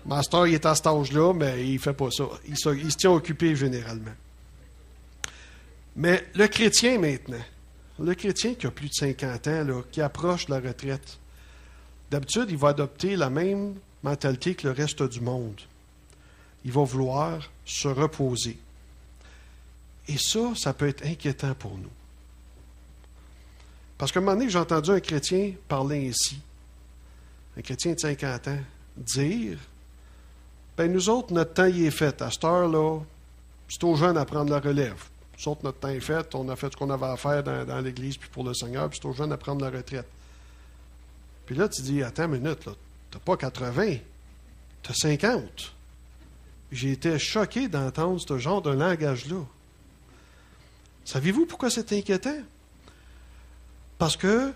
Master, il est à cet âge-là, mais il ne fait pas ça. Il se tient occupé, généralement. Mais le chrétien, maintenant, le chrétien qui a plus de 50 ans, là, qui approche de la retraite, d'habitude, il va adopter la même mentalité que le reste du monde. Il va vouloir se reposer. Et ça peut être inquiétant pour nous. Parce qu'à un moment donné, j'ai entendu un chrétien parler ainsi, un chrétien de 50 ans, dire, ben nous autres, notre temps y est fait. À cette heure-là, c'est aux jeunes à prendre la relève. Nous autres, notre temps est fait, on a fait ce qu'on avait à faire dans l'Église puis pour le Seigneur, puis c'est aux jeunes à prendre la retraite. Puis là, tu dis, attends une minute, là, t'as pas 80, t'as 50. J'ai été choqué d'entendre ce genre de langage-là. Savez-vous pourquoi c'est inquiétant? Parce que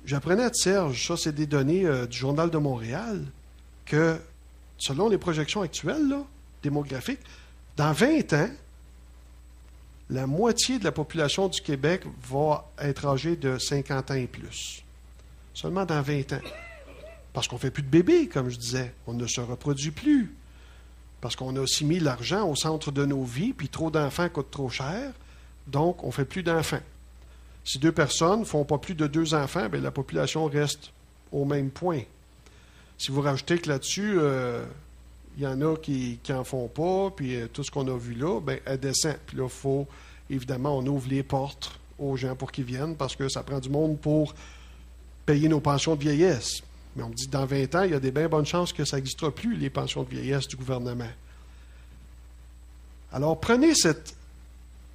j'apprenais de Serge, ça c'est des données du Journal de Montréal, que selon les projections actuelles, là, démographiques, dans 20 ans, la moitié de la population du Québec va être âgée de 50 ans et plus. Seulement dans 20 ans. Parce qu'on ne fait plus de bébés, comme je disais. On ne se reproduit plus. Parce qu'on a aussi mis l'argent au centre de nos vies, puis trop d'enfants coûtent trop cher, donc on ne fait plus d'enfants. Si 2 personnes ne font pas plus de 2 enfants, bien, la population reste au même point. Si vous rajoutez que là-dessus, il y en a qui n'en font pas, puis tout ce qu'on a vu là, bien, elle descend. Puis là, il faut, évidemment, on ouvre les portes aux gens pour qu'ils viennent, parce que ça prend du monde pour payer nos pensions de vieillesse. Mais on me dit, dans 20 ans, il y a des bien bonnes chances que ça n'existera plus, les pensions de vieillesse du gouvernement. Alors, prenez cette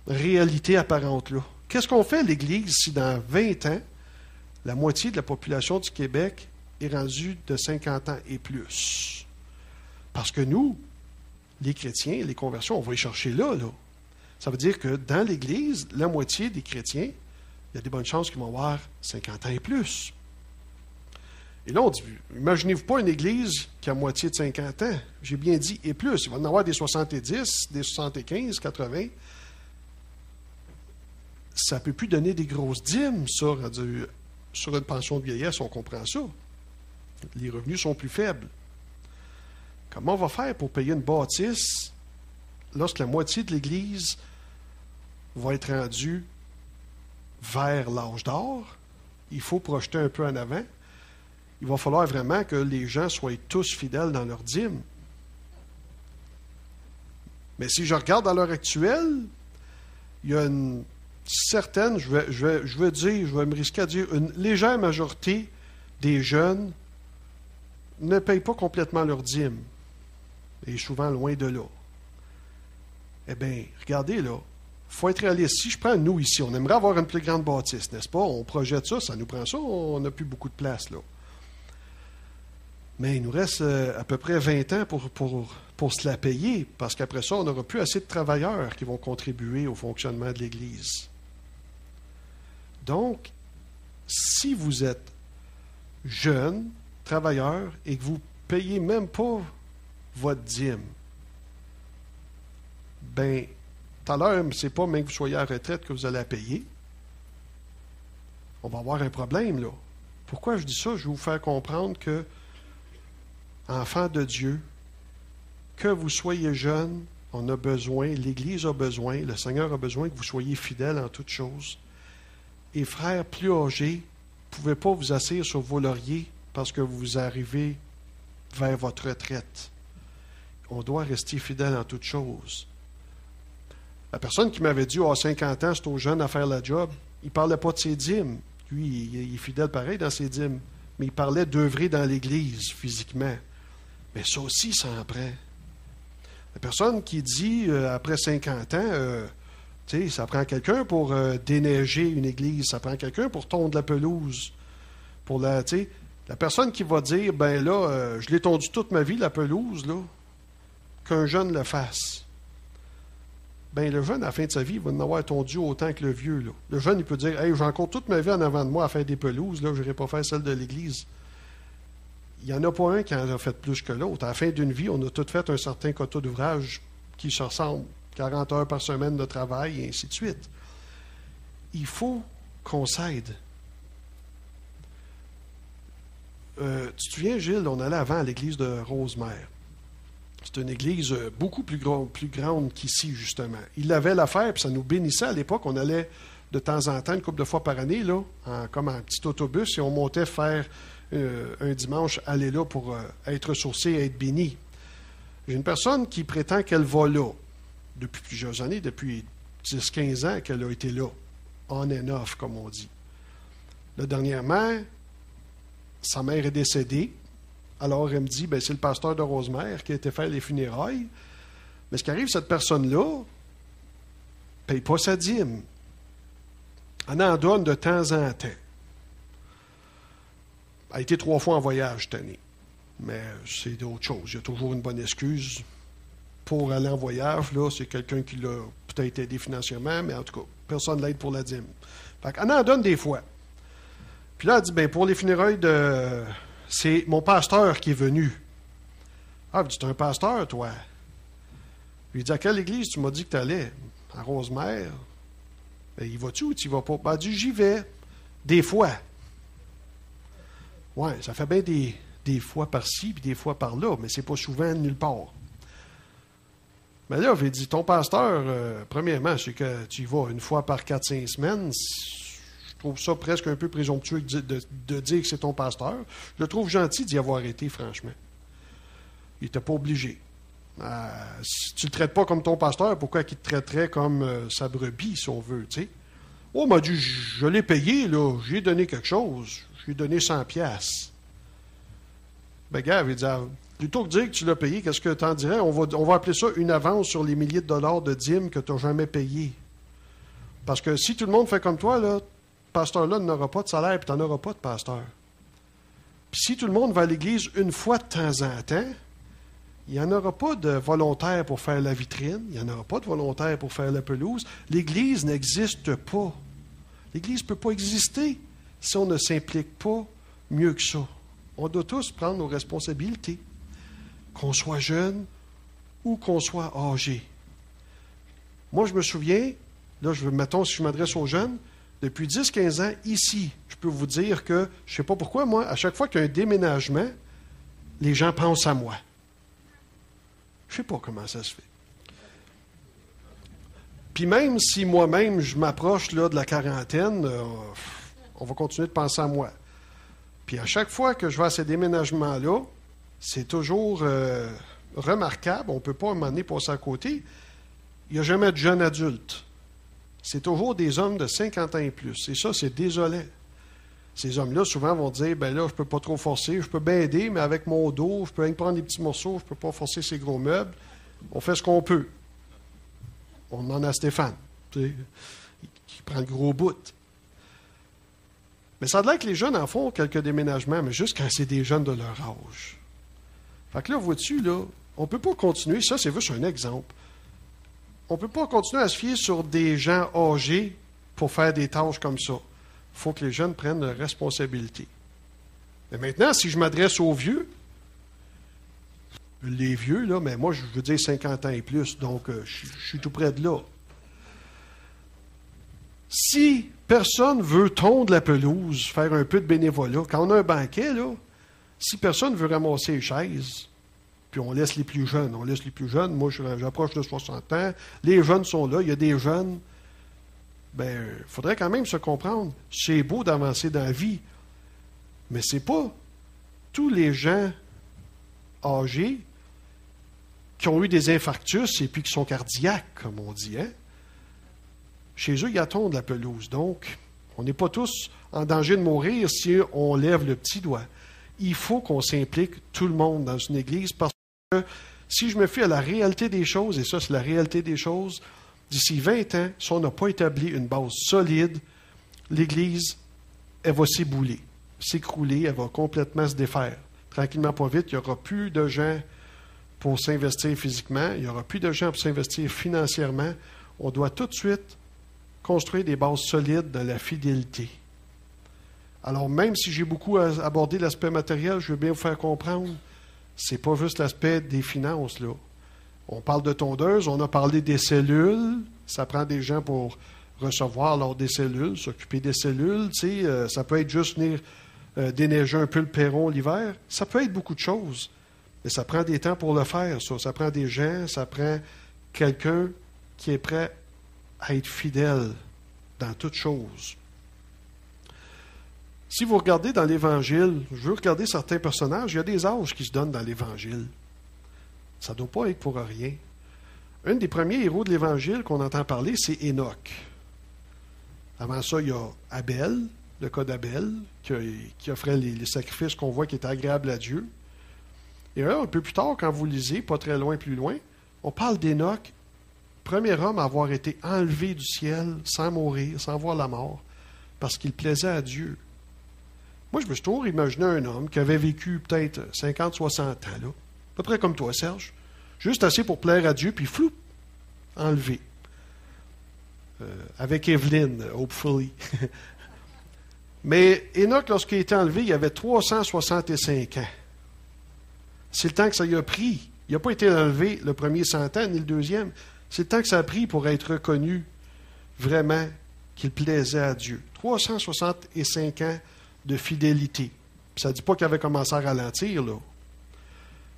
réalité apparente-là. Qu'est-ce qu'on fait, l'Église, si dans 20 ans, la moitié de la population du Québec est rendue de 50 ans et plus? Parce que nous, les chrétiens, les conversions, on va y chercher là. Ça veut dire que dans l'Église, la moitié des chrétiens, il y a des bonnes chances qu'ils vont avoir 50 ans et plus. Et là, on dit, imaginez-vous pas une Église qui a moitié de 50 ans. J'ai bien dit et plus. Il va en avoir des 70, des 75, 80. Ça ne peut plus donner des grosses dîmes, ça, sur une pension de vieillesse, on comprend ça. Les revenus sont plus faibles. Comment on va faire pour payer une bâtisse lorsque la moitié de l'Église va être rendue vers l'âge d'or? Il faut projeter un peu en avant. Il va falloir vraiment que les gens soient tous fidèles dans leur dîme. Mais si je regarde à l'heure actuelle, il y a une certaine, je vais me risquer à dire, une légère majorité des jeunes ne payent pas complètement leur dîme. Et souvent loin de là. Eh bien, regardez là, il faut être réaliste. Si je prends nous ici, on aimerait avoir une plus grande bâtisse, n'est-ce pas? On projette ça, ça nous prend ça, on n'a plus beaucoup de place là. Mais il nous reste à peu près 20 ans pour se la payer, parce qu'après ça, on n'aura plus assez de travailleurs qui vont contribuer au fonctionnement de l'Église. Donc, si vous êtes jeune, travailleur, et que vous ne payez même pas votre dîme, bien, tout à l'heure, ce n'est pas même que vous soyez à la retraite que vous allez la payer. On va avoir un problème, là. Pourquoi je dis ça? Je vais vous faire comprendre que enfants de Dieu, que vous soyez jeunes, on a besoin, l'Église a besoin, le Seigneur a besoin que vous soyez fidèles en toutes choses. Et frères plus âgés, vous ne pouvez pas vous asseoir sur vos lauriers parce que vous arrivez vers votre retraite. On doit rester fidèles en toutes choses. La personne qui m'avait dit, à 50 ans, c'est aux jeunes à faire la job, il ne parlait pas de ses dîmes. Lui, il est fidèle pareil dans ses dîmes. Mais il parlait d'œuvrer dans l'Église physiquement. Mais ça aussi, ça en prend. La personne qui dit, après 50 ans, ça prend quelqu'un pour déneiger une église, ça prend quelqu'un pour tondre la pelouse. La personne qui va dire, ben là, je l'ai tondu toute ma vie, la pelouse, là, qu'un jeune le fasse. Ben le jeune, à la fin de sa vie, il va en avoir tondu autant que le vieux. Là. Le jeune, il peut dire, hey, j'ai encore toute ma vie en avant de moi à faire des pelouses, là, je n'irai pas faire celle de l'église. Il n'y en a pas un qui en a fait plus que l'autre. À la fin d'une vie, on a tous fait un certain quota d'ouvrage qui se ressemble. 40 heures par semaine de travail, et ainsi de suite. Il faut qu'on s'aide. Tu te souviens, Gilles, on allait avant à l'église de Rosemère. C'est une église beaucoup plus grande qu'ici, justement. Il avait l'affaire, puis ça nous bénissait à l'époque. On allait de temps en temps, une couple de fois par année, là, comme en petit autobus, et on montait faire un dimanche, aller là pour être ressourcé et être béni. J'ai une personne qui prétend qu'elle va là depuis plusieurs années, depuis 10-15 ans qu'elle a été là, on and off, comme on dit. Là, dernièrement, sa mère est décédée. Alors, elle me dit, c'est le pasteur de Rosemère qui a été faire les funérailles. Mais ce qui arrive, cette personne-là ne paye pas sa dîme. Elle en donne de temps en temps. Elle a été 3 fois en voyage cette année. Mais c'est d'autres choses. Il y a toujours une bonne excuse pour aller en voyage. Là, c'est quelqu'un qui l'a peut-être aidé financièrement, mais en tout cas, personne ne l'aide pour la dîme. Fait qu'elle en donne des fois. Puis là, elle dit, pour les funérailles c'est mon pasteur qui est venu. Ah, tu es un pasteur, toi? Il dit, à quelle église tu m'as dit que tu allais? À Rosemère. Y vas-tu ou tu y vas pas? Elle dit, j'y vais. Des fois. Ouais, ça fait bien des fois par-ci puis des fois par-là, mais c'est pas souvent nulle part. Mais là, il dit, ton pasteur, premièrement, c'est que tu y vas une fois par 4-5 semaines. Je trouve ça presque un peu présomptueux de dire que c'est ton pasteur. Je le trouve gentil d'y avoir été, franchement. Il n'était pas obligé. Si tu ne le traites pas comme ton pasteur, pourquoi il te traiterait comme sa brebis, si on veut, tu sais? Oh, il m'a dit, je l'ai payé, là, j'ai donné quelque chose. J'ai donné 100 piastres. Gars, il dit, plutôt que de dire que tu l'as payé, qu'est-ce que tu en dirais? On va appeler ça une avance sur les milliers de dollars de dîmes que tu n'as jamais payé. Parce que si tout le monde fait comme toi, là, pasteur-là n'aura pas de salaire, puis tu n'en auras pas de pasteur. Puis si tout le monde va à l'église une fois de temps en temps, il n'y en aura pas de volontaires pour faire la vitrine, il n'y en aura pas de volontaires pour faire la pelouse. L'église n'existe pas. L'église ne peut pas exister si on ne s'implique pas mieux que ça. On doit tous prendre nos responsabilités, qu'on soit jeune ou qu'on soit âgé. Moi, je me souviens, là, mettons, si je m'adresse aux jeunes, depuis 10-15 ans, ici, je peux vous dire que, je ne sais pas pourquoi, moi, à chaque fois qu'il y a un déménagement, les gens pensent à moi. Je ne sais pas comment ça se fait. Puis même si moi-même, je m'approche là, de la quarantaine, on va continuer de penser à moi. Puis à chaque fois que je vais à ces déménagements-là, c'est toujours remarquable. On ne peut pas à un moment donné passer à côté. Il n'y a jamais de jeunes adultes. C'est toujours des hommes de 50 ans et plus. Et ça, c'est désolant. Ces hommes-là, souvent, vont dire, là, je ne peux pas trop forcer, je peux bien aider, mais avec mon dos, je peux rien prendre des petits morceaux, je ne peux pas forcer ces gros meubles. On fait ce qu'on peut. On demande à Stéphane, qui prend le gros bout. Mais ça a l'air que les jeunes en font quelques déménagements, mais juste quand c'est des jeunes de leur âge. Fait que là, vois-tu, là, on ne peut pas continuer, ça, c'est juste un exemple. On ne peut pas continuer à se fier sur des gens âgés pour faire des tâches comme ça. Il faut que les jeunes prennent leurs responsabilités. Mais maintenant, si je m'adresse aux vieux, les vieux, là, mais moi, je veux dire 50 ans et plus, donc je suis tout près de là. Si personne veut tondre la pelouse, faire un peu de bénévolat, quand on a un banquet, là, si personne veut ramasser les chaises, puis on laisse les plus jeunes, moi j'approche de 60 ans, les jeunes sont là, il y a des jeunes, il faudrait quand même se comprendre. C'est beau d'avancer dans la vie, mais c'est pas tous les gens âgés qui ont eu des infarctus et puis qui sont cardiaques, comme on dit, hein? Chez eux, ils attendent la pelouse. Donc, on n'est pas tous en danger de mourir si on lève le petit doigt. Il faut qu'on s'implique, tout le monde, dans une église, parce que si je me fie à la réalité des choses, et ça, c'est la réalité des choses, d'ici 20 ans, si on n'a pas établi une base solide, l'Église, elle va s'ébouler, s'écrouler, elle va complètement se défaire. Tranquillement, pas vite, il n'y aura plus de gens pour s'investir physiquement, il n'y aura plus de gens pour s'investir financièrement. On doit tout de suite construire des bases solides dans la fidélité. Alors, même si j'ai beaucoup abordé l'aspect matériel, je veux bien vous faire comprendre, c'est pas juste l'aspect des finances, là. On parle de tondeuse, on a parlé des cellules. Ça prend des gens pour recevoir lors des cellules, s'occuper des cellules. Tu sais, ça peut être juste venir déneiger un peu le perron l'hiver. Ça peut être beaucoup de choses. Mais ça prend des temps pour le faire, ça. Ça prend des gens, ça prend quelqu'un qui est prêt à être fidèle dans toutes choses. Si vous regardez dans l'Évangile, je veux regarder certains personnages, il y a des âges qui se donnent dans l'Évangile. Ça ne doit pas être pour rien. Un des premiers héros de l'Évangile qu'on entend parler, c'est Enoch. Avant ça, il y a Abel, le cas d'Abel, qui offrait les sacrifices qu'on voit qui étaient agréables à Dieu. Et là, un peu plus tard, quand vous lisez, pas très loin, plus loin, on parle d'Enoch, premier homme à avoir été enlevé du ciel sans mourir, sans voir la mort, parce qu'il plaisait à Dieu. Moi, je me suis toujours imaginé un homme qui avait vécu peut-être 50, 60 ans, là, à peu près comme toi, Serge, juste assez pour plaire à Dieu, puis flou, enlevé. Avec Evelyne, hopefully. Mais Enoch, lorsqu'il a été enlevé, il avait 365 ans. C'est le temps que ça lui a pris. Il n'a pas été enlevé le premier 100 ans, ni le deuxième. C'est le temps que ça a pris pour être reconnu vraiment qu'il plaisait à Dieu. 365 ans de fidélité. Puis ça ne dit pas qu'il avait commencé à ralentir, là.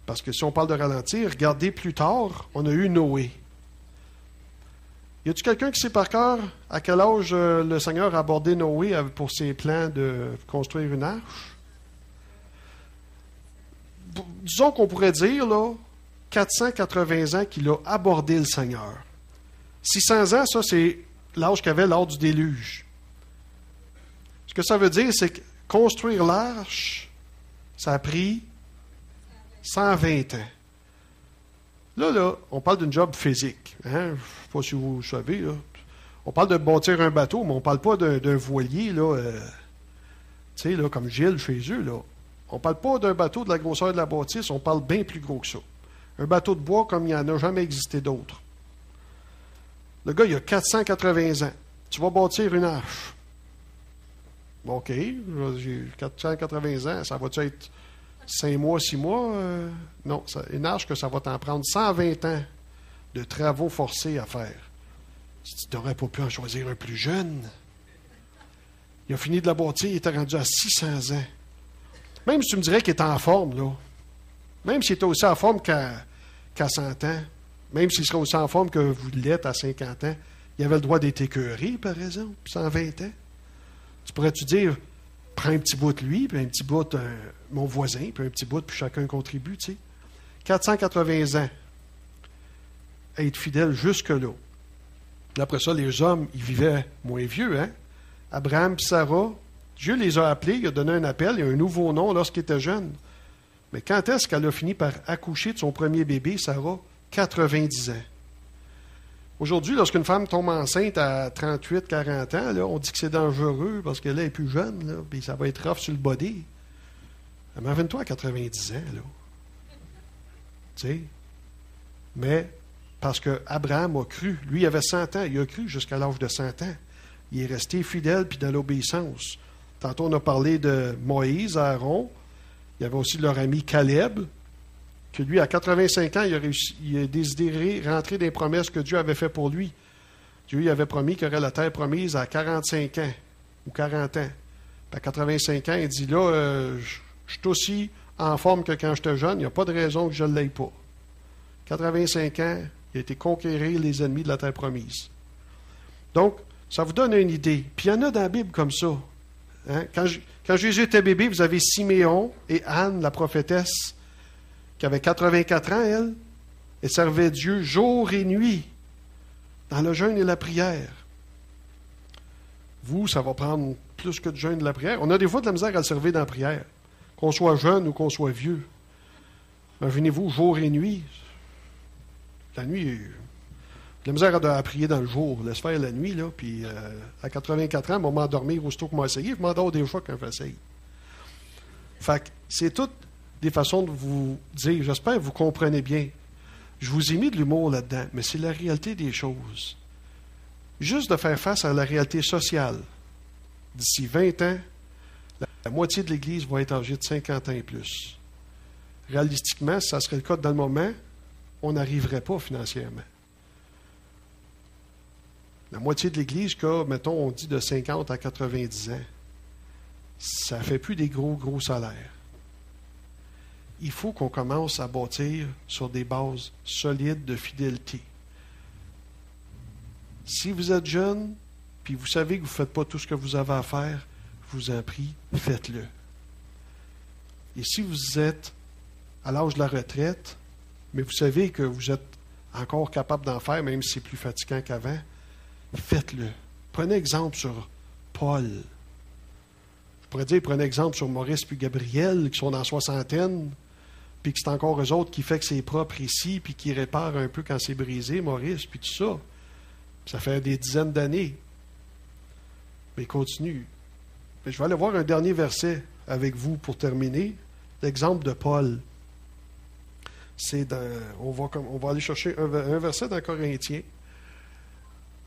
Parce que si on parle de ralentir, regardez plus tard, on a eu Noé. Y a-t-il quelqu'un qui sait par cœur à quel âge le Seigneur a abordé Noé pour ses plans de construire une arche? Disons qu'on pourrait dire, là, 480 ans qu'il a abordé le Seigneur. 600 ans, ça, c'est l'âge qu'il avait lors du déluge. Ce que ça veut dire, c'est que construire l'arche, ça a pris 120 ans. Là, on parle d'une job physique. Hein? Je ne sais pas si vous savez. Là. On parle de bâtir un bateau, mais on ne parle pas d'un voilier, là, là, comme Gilles chez eux. Là. On ne parle pas d'un bateau de la grosseur de la bâtisse, on parle bien plus gros que ça. Un bateau de bois comme il n'y en a jamais existé d'autres. Le gars, il a 480 ans. Tu vas bâtir une arche. OK, j'ai 480 ans, ça va-tu être 5 mois, 6 mois? Non, une arche que ça va t'en prendre 120 ans de travaux forcés à faire. Si tu n'aurais pas pu en choisir un plus jeune. Il a fini de la bâtir, il était rendu à 600 ans. Même si tu me dirais qu'il était en forme, là. Même s'il était aussi en forme qu'à 100 ans, même s'il serait aussi en forme que vous l'êtes à 50 ans, il avait le droit d'être écœuré, par exemple, 120 ans. Tu pourrais-tu dire, prends un petit bout de lui, puis un petit bout de mon voisin, puis un petit bout, puis chacun contribue, tu sais. 480 ans. Être fidèle jusque-là. Après ça, les hommes, ils vivaient moins vieux, hein? Abraham et Sarah, Dieu les a appelés, il a donné un appel, il a un nouveau nom lorsqu'ils étaient jeunes. Mais quand est-ce qu'elle a fini par accoucher de son premier bébé, Sarah? 90 ans. Aujourd'hui, lorsqu'une femme tombe enceinte à 38, 40 ans, là, on dit que c'est dangereux parce qu'elle est plus jeune, là, puis ça va être rough sur le body. Imagine-toi à 90 ans, là. Tu sais? Mais parce qu'Abraham a cru. Lui, il avait 100 ans. Il a cru jusqu'à l'âge de 100 ans. Il est resté fidèle puis dans l'obéissance. Tantôt, on a parlé de Moïse, Aaron. Il y avait aussi leur ami Caleb, que lui, à 85 ans, il a désiré rentrer des promesses que Dieu avait faites pour lui. Dieu lui avait promis qu'il y aurait la terre promise à 45 ans ou 40 ans. Puis à 85 ans, il dit, là, je suis aussi en forme que quand j'étais jeune, il n'y a pas de raison que je ne l'aie pas. 85 ans, il a été conquérir les ennemis de la terre promise. Donc, ça vous donne une idée. Puis il y en a dans la Bible comme ça. Hein? Quand Jésus était bébé, vous avez Siméon et Anne, la prophétesse, qui avait 84 ans, elle. Elle servait Dieu jour et nuit, dans le jeûne et la prière. Vous, ça va prendre plus que de jeûne et de la prière. On a des fois de la misère à le servir dans la prière, qu'on soit jeune ou qu'on soit vieux. Imaginez-vous, jour et nuit. La nuit, de la misère à prier dans le jour, laisse faire la nuit, là, puis à 84 ans, on va m'endormir aussitôt que moi essayer, je m'endors des fois quand j'essaye. Fait que c'est toutes des façons de vous dire, j'espère que vous comprenez bien. Je vous ai mis de l'humour là-dedans, mais c'est la réalité des choses. Juste de faire face à la réalité sociale. D'ici 20 ans, la moitié de l'Église va être âgée de 50 ans et plus. Réalistiquement, si ça serait le cas dans le moment, on n'arriverait pas financièrement. La moitié de l'Église, mettons, on dit de 50 à 90 ans, ça ne fait plus des gros salaires. Il faut qu'on commence à bâtir sur des bases solides de fidélité. Si vous êtes jeune, puis vous savez que vous ne faites pas tout ce que vous avez à faire, je vous en prie, faites-le. Et si vous êtes à l'âge de la retraite, mais vous savez que vous êtes encore capable d'en faire, même si c'est plus fatigant qu'avant, faites-le. Prenez exemple sur Paul. Je pourrais dire, prenez exemple sur Maurice puis Gabriel, qui sont dans la soixantaine, puis que c'est encore eux autres qui fait que c'est propre ici, puis qui réparent un peu quand c'est brisé, Maurice, puis tout ça. Ça fait des dizaines d'années. Mais continue. Mais je vais aller voir un dernier verset avec vous pour terminer. L'exemple de Paul. C'est on va aller chercher un verset dans Corinthiens.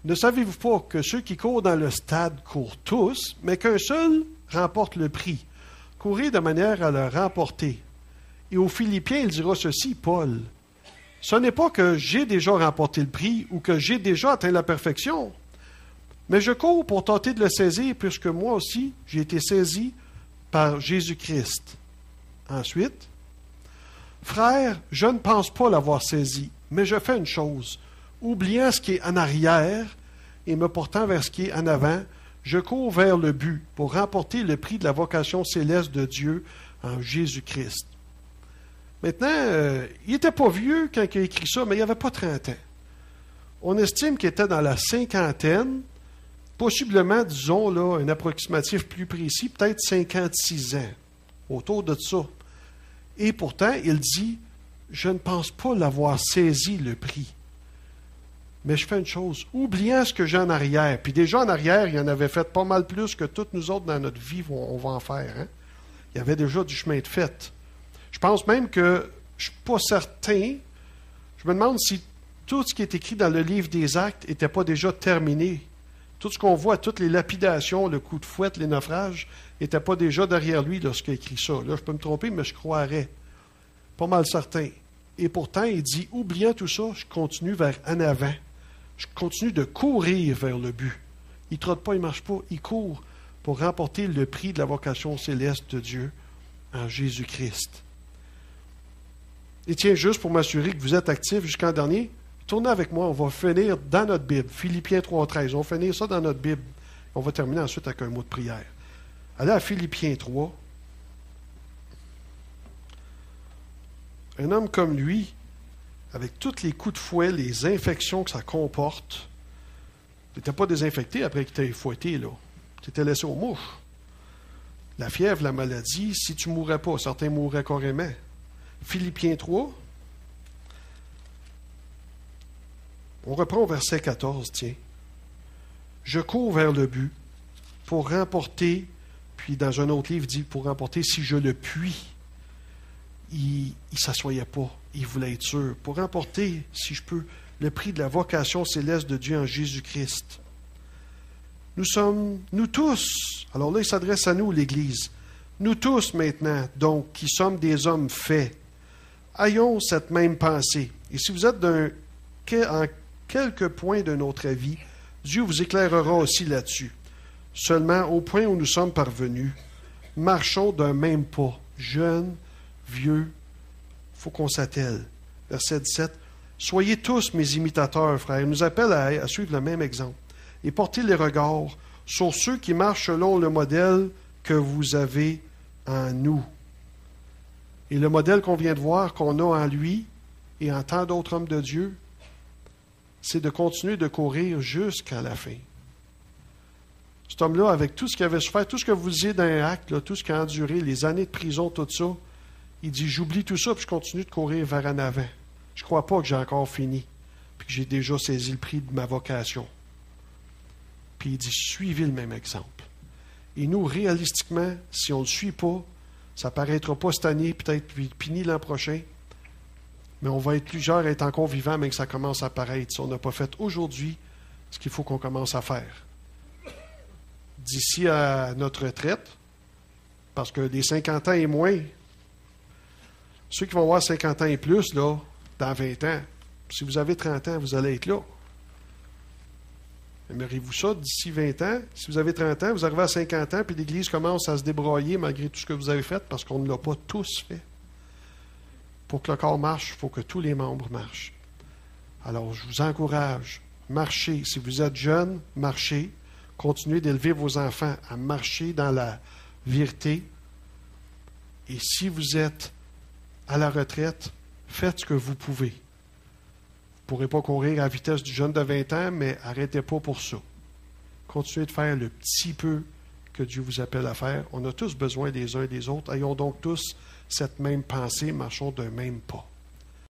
Ne savez-vous pas que ceux qui courent dans le stade courent tous, mais qu'un seul remporte le prix? Courez de manière à le remporter. Et aux Philippiens, il dira ceci, Paul. Ce n'est pas que j'ai déjà remporté le prix ou que j'ai déjà atteint la perfection, mais je cours pour tenter de le saisir, puisque moi aussi, j'ai été saisi par Jésus-Christ. Ensuite, frères, je ne pense pas l'avoir saisi, mais je fais une chose. Oubliant ce qui est en arrière et me portant vers ce qui est en avant, je cours vers le but pour remporter le prix de la vocation céleste de Dieu en Jésus-Christ. Maintenant, il n'était pas vieux quand il a écrit ça, mais il n'avait pas 30 ans. On estime qu'il était dans la cinquantaine, possiblement, disons, là, un approximatif plus précis, peut-être 56 ans, autour de ça. Et pourtant, il dit, je ne pense pas l'avoir saisi le prix. Mais je fais une chose, oubliant ce que j'ai en arrière, puis déjà en arrière, il en avait fait pas mal plus que toutes nous autres dans notre vie, on va en faire. Hein? Il y avait déjà du chemin de fait. Je pense même que je ne suis pas certain, je me demande si tout ce qui est écrit dans le livre des Actes n'était pas déjà terminé. Tout ce qu'on voit, toutes les lapidations, le coup de fouette, les naufrages, n'étaient pas déjà derrière lui lorsqu'il a écrit ça. Là, je peux me tromper, mais je croirais. Pas mal certain. Et pourtant, il dit, oubliant tout ça, je continue vers en avant. Je continue de courir vers le but. Il ne trotte pas, il ne marche pas, il court pour remporter le prix de la vocation céleste de Dieu en Jésus-Christ. Et tiens, juste pour m'assurer que vous êtes actifs jusqu'en dernier, tournez avec moi, on va finir dans notre Bible, Philippiens 3,13. On va finir ça dans notre Bible. On va terminer ensuite avec un mot de prière. Allez à Philippiens 3. Un homme comme lui, avec tous les coups de fouet, les infections que ça comporte, tu n'étais pas désinfecté après qu'il t'ait fouetté, là. Tu étais laissé aux mouches. La fièvre, la maladie, si tu ne mourrais pas, certains mourraient carrément. Philippiens 3. On reprend au verset 14, tiens. Je cours vers le but pour remporter, puis dans un autre livre, il dit pour remporter si je le puis. Il ne s'assoyait pas, il voulait être sûr. Pour remporter, si je peux, le prix de la vocation céleste de Dieu en Jésus-Christ. Nous tous, alors là il s'adresse à nous, l'Église, nous tous maintenant, donc, qui sommes des hommes faits, ayons cette même pensée. Et si vous êtes en quelques points de notre vie, Dieu vous éclairera aussi là-dessus. Seulement, au point où nous sommes parvenus, marchons d'un même pas, jeunes, vieux, il faut qu'on s'attelle. Verset 17. Soyez tous mes imitateurs, frères. Il nous appelle à suivre le même exemple. Et portez les regards sur ceux qui marchent selon le modèle que vous avez en nous. Et le modèle qu'on vient de voir, qu'on a en lui et en tant d'autres hommes de Dieu, c'est de continuer de courir jusqu'à la fin. Cet homme-là, avec tout ce qu'il avait souffert, tout ce que vous disiez dans un acte, là, tout ce qu'il a enduré, les années de prison, tout ça, il dit, j'oublie tout ça, puis je continue de courir vers en avant. Je ne crois pas que j'ai encore fini, puis que j'ai déjà saisi le prix de ma vocation. Puis il dit, suivez le même exemple. Et nous, réalistiquement, si on ne le suit pas, ça ne paraîtra pas cette année, peut-être puis ni l'an prochain, mais on va être plusieurs à être encore vivants, mais que ça commence à apparaître. Si on n'a pas fait aujourd'hui ce qu'il faut qu'on commence à faire. D'ici à notre retraite, parce que les 50 ans et moins, ceux qui vont avoir 50 ans et plus, là, dans 20 ans, si vous avez 30 ans, vous allez être là. Aimeriez-vous ça d'ici 20 ans? Si vous avez 30 ans, vous arrivez à 50 ans, puis l'Église commence à se débroyer malgré tout ce que vous avez fait, parce qu'on ne l'a pas tous fait. Pour que le corps marche, il faut que tous les membres marchent. Alors, je vous encourage, marchez. Si vous êtes jeune, marchez. Continuez d'élever vos enfants à marcher dans la vérité. Et si vous êtes à la retraite, faites ce que vous pouvez. Vous ne pourrez pas courir à la vitesse du jeune de 20 ans, mais arrêtez pas pour ça. Continuez de faire le petit peu que Dieu vous appelle à faire. On a tous besoin des uns et des autres. Ayons donc tous cette même pensée, marchons d'un même pas.